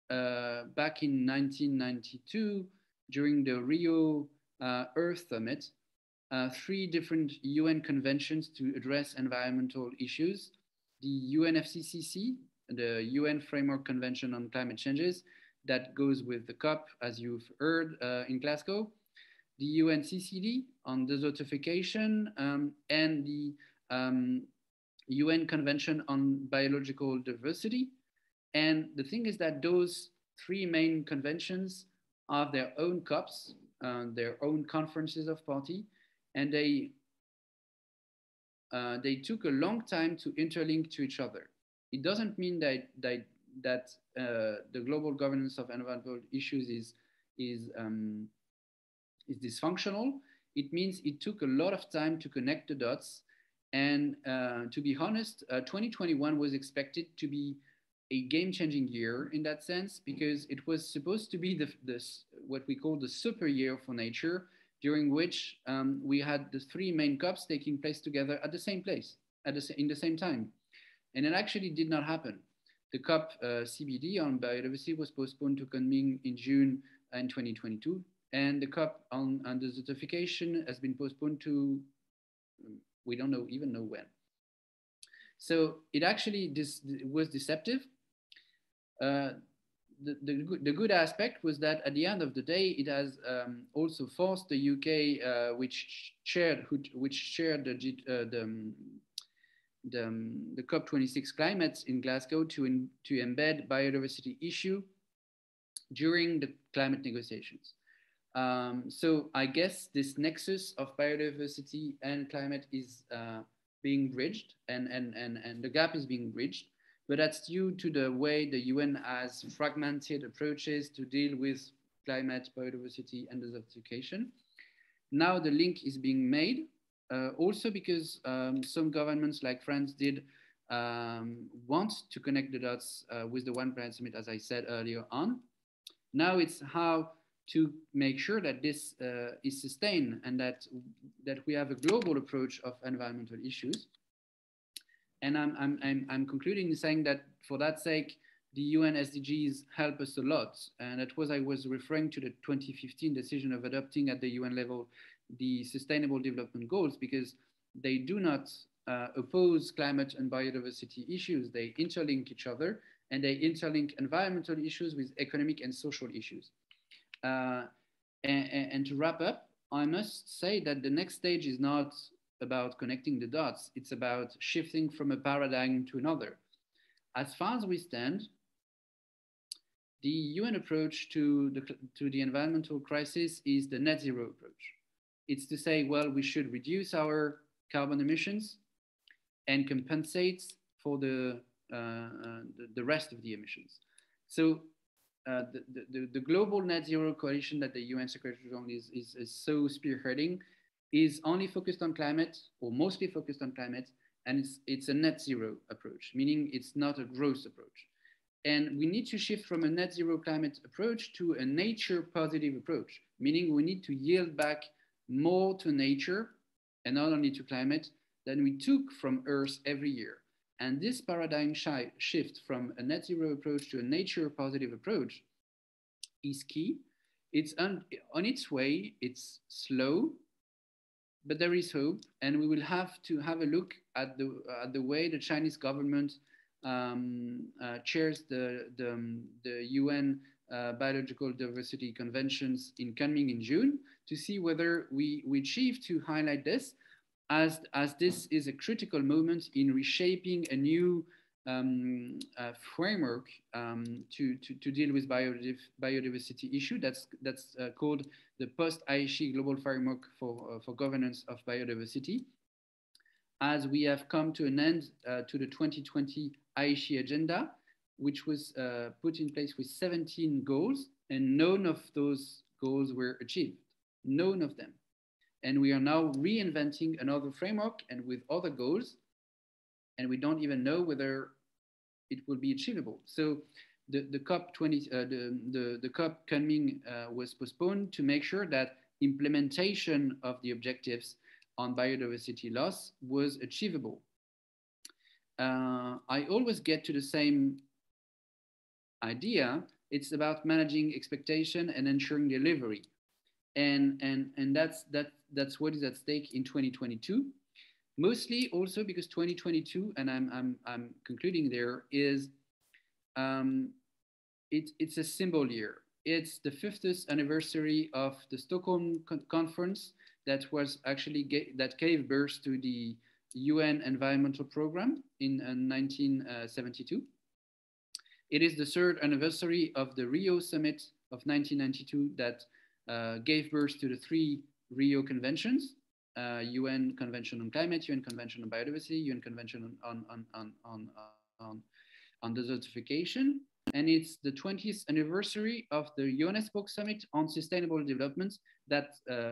back in 1992 during the Rio Earth Summit, 3 different UN conventions to address environmental issues. The UNFCCC, the UN Framework Convention on Climate Changes, that goes with the COP, as you've heard, in Glasgow, the UNCCD on desertification, and the UN Convention on Biological Diversity. And the thing is that those 3 main conventions have their own COPs, their own conferences of party, and they took a long time to interlink to each other. It doesn't mean that the global governance of environmental issues is dysfunctional. It means it took a lot of time to connect the dots. And to be honest, 2021 was expected to be a game-changing year in that sense, because it was supposed to be what we call the super year for nature, during which we had the 3 main COPs taking place together at the same place, in the same time. And it actually did not happen. The COP CBD on biodiversity was postponed to convene in June in 2022. And the COP on desertification has been postponed to, we don't even know when. So it actually was deceptive. The good aspect was that at the end of the day, it has also forced the UK, which shared the COP26 climate in Glasgow, to embed biodiversity issue during the climate negotiations. So I guess this nexus of biodiversity and climate is being bridged, and the gap is being bridged, but that's due to the way the UN has fragmented approaches to deal with climate, biodiversity, and desertification. Now the link is being made also because some governments like France did want to connect the dots with the One Planet Summit, as I said earlier on. Now it's how to make sure that this is sustained and that we have a global approach of environmental issues. And I'm concluding saying that for that sake, the UN SDGs help us a lot. And that was, I was referring to the 2015 decision of adopting at the UN level the Sustainable Development Goals, because they do not oppose climate and biodiversity issues. They interlink each other, and they interlink environmental issues with economic and social issues. And to wrap up, I must say that the next stage is not about connecting the dots. It's about shifting from a paradigm to another. As far as we stand, the UN approach to the environmental crisis is the net zero approach. It's to say, well, we should reduce our carbon emissions and compensate for the rest of the emissions. So the global net zero coalition that the UN Secretary General is so spearheading is only focused on climate, or mostly focused on climate, and it's a net zero approach, meaning it's not a growth approach. And we need to shift from a net zero climate approach to a nature positive approach, meaning we need to yield back more to nature and not only to climate than we took from Earth every year. And this paradigm shift from a net zero approach to a nature positive approach is key. It's on its way, it's slow, but there is hope, and we will have to have a look at the way the Chinese government chairs the UN Biological Diversity Conventions in Kunming in June, to see whether we achieve to highlight this, as this is a critical moment in reshaping a new framework to deal with biodiversity issue that's called the post-Aichi Global Framework for Governance of Biodiversity, as we have come to an end to the 2020 Aichi agenda, which was put in place with 17 goals, and none of those goals were achieved, none of them. And we are now reinventing another framework and with other goals, and we don't even know whether it will be achievable. So the COP Kunming was postponed to make sure that implementation of the objectives on biodiversity loss was achievable. I always get to the same idea. It's about managing expectation and ensuring delivery. And that's what is at stake in 2022. Mostly also because 2022, and I'm concluding there, is it's a symbol year. It's the 50th anniversary of the Stockholm Conference that was actually that gave birth to the UN Environmental Programme in 1972. It is the 3rd anniversary of the Rio Summit of 1992 that gave birth to the 3 Rio Conventions, UN Convention on Climate, UN Convention on Biodiversity, UN Convention on desertification. And it's the 20th anniversary of the Johannesburg Summit on Sustainable Development that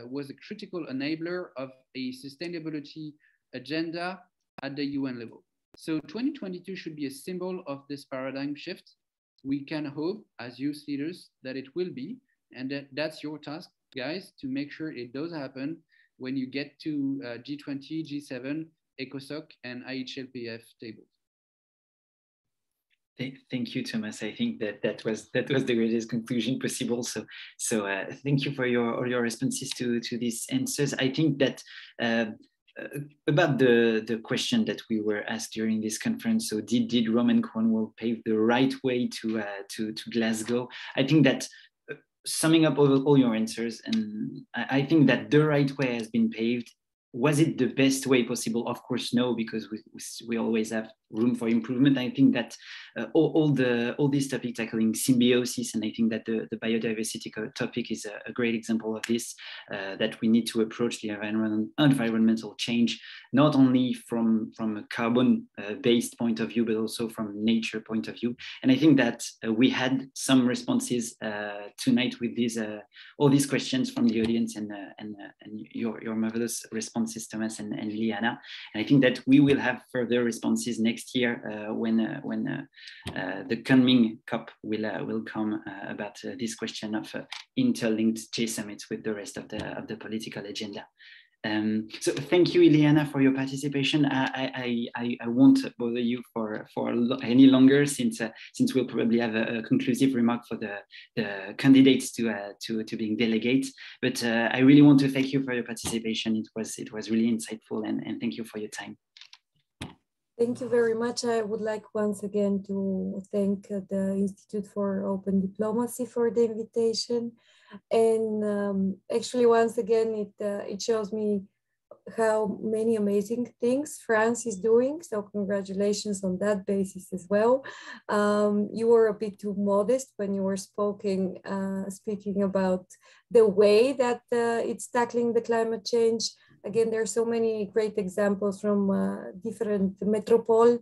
was a critical enabler of a sustainability agenda at the UN level. So 2022 should be a symbol of this paradigm shift. We can hope as youth leaders that it will be, and that's your task, guys, to make sure it does happen when you get to G20, G7, ECOSOC, and IHLPF tables. Thank you, Thomas. I think that was the greatest conclusion possible. So thank you for all your responses to these answers. I think that about the question that we were asked during this conference. So did Rome and Cornwall pave the right way to Glasgow? I think that summing up all your answers, and I think that the right way has been paved. Was it the best way possible? Of course, no, because we always have room for improvement. I think that all these topics tackling symbiosis, and I think that the biodiversity topic is a great example of this, that we need to approach the environmental change, not only from a carbon-based point of view, but also from nature point of view. And I think that we had some responses tonight with all these questions from the audience and your marvelous response. responses, Thomas and Liliana. And I think that we will have further responses next year when the coming COP will come about this question of interlinked J summits with the rest of the political agenda. So thank you, Iliyana, for your participation. I won't bother you for any longer, since we'll probably have a conclusive remark for the candidates to being delegates. But I really want to thank you for your participation. It was really insightful, and thank you for your time. Thank you very much. I would like once again to thank the Institute for Open Diplomacy for the invitation. And actually, once again, it shows me how many amazing things France is doing. So congratulations on that basis as well. You were a bit too modest when you were speaking about the way that it's tackling the climate change. Again, there are so many great examples from different metropole,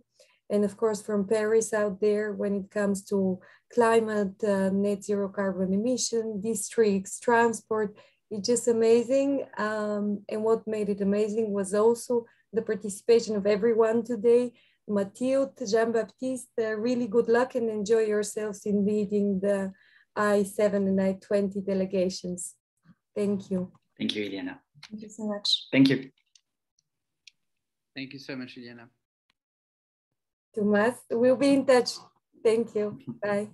and of course from Paris out there when it comes to climate, net zero carbon emission, districts, transport. It's just amazing. And what made it amazing was also the participation of everyone today. Mathilde, Jean-Baptiste, really good luck and enjoy yourselves in leading the I7 and I20 delegations. Thank you. Thank you, Iliyana. Thank you so much. Thank you. Thank you so much, Iliyana. Thomas, we'll be in touch. Thank you. Bye.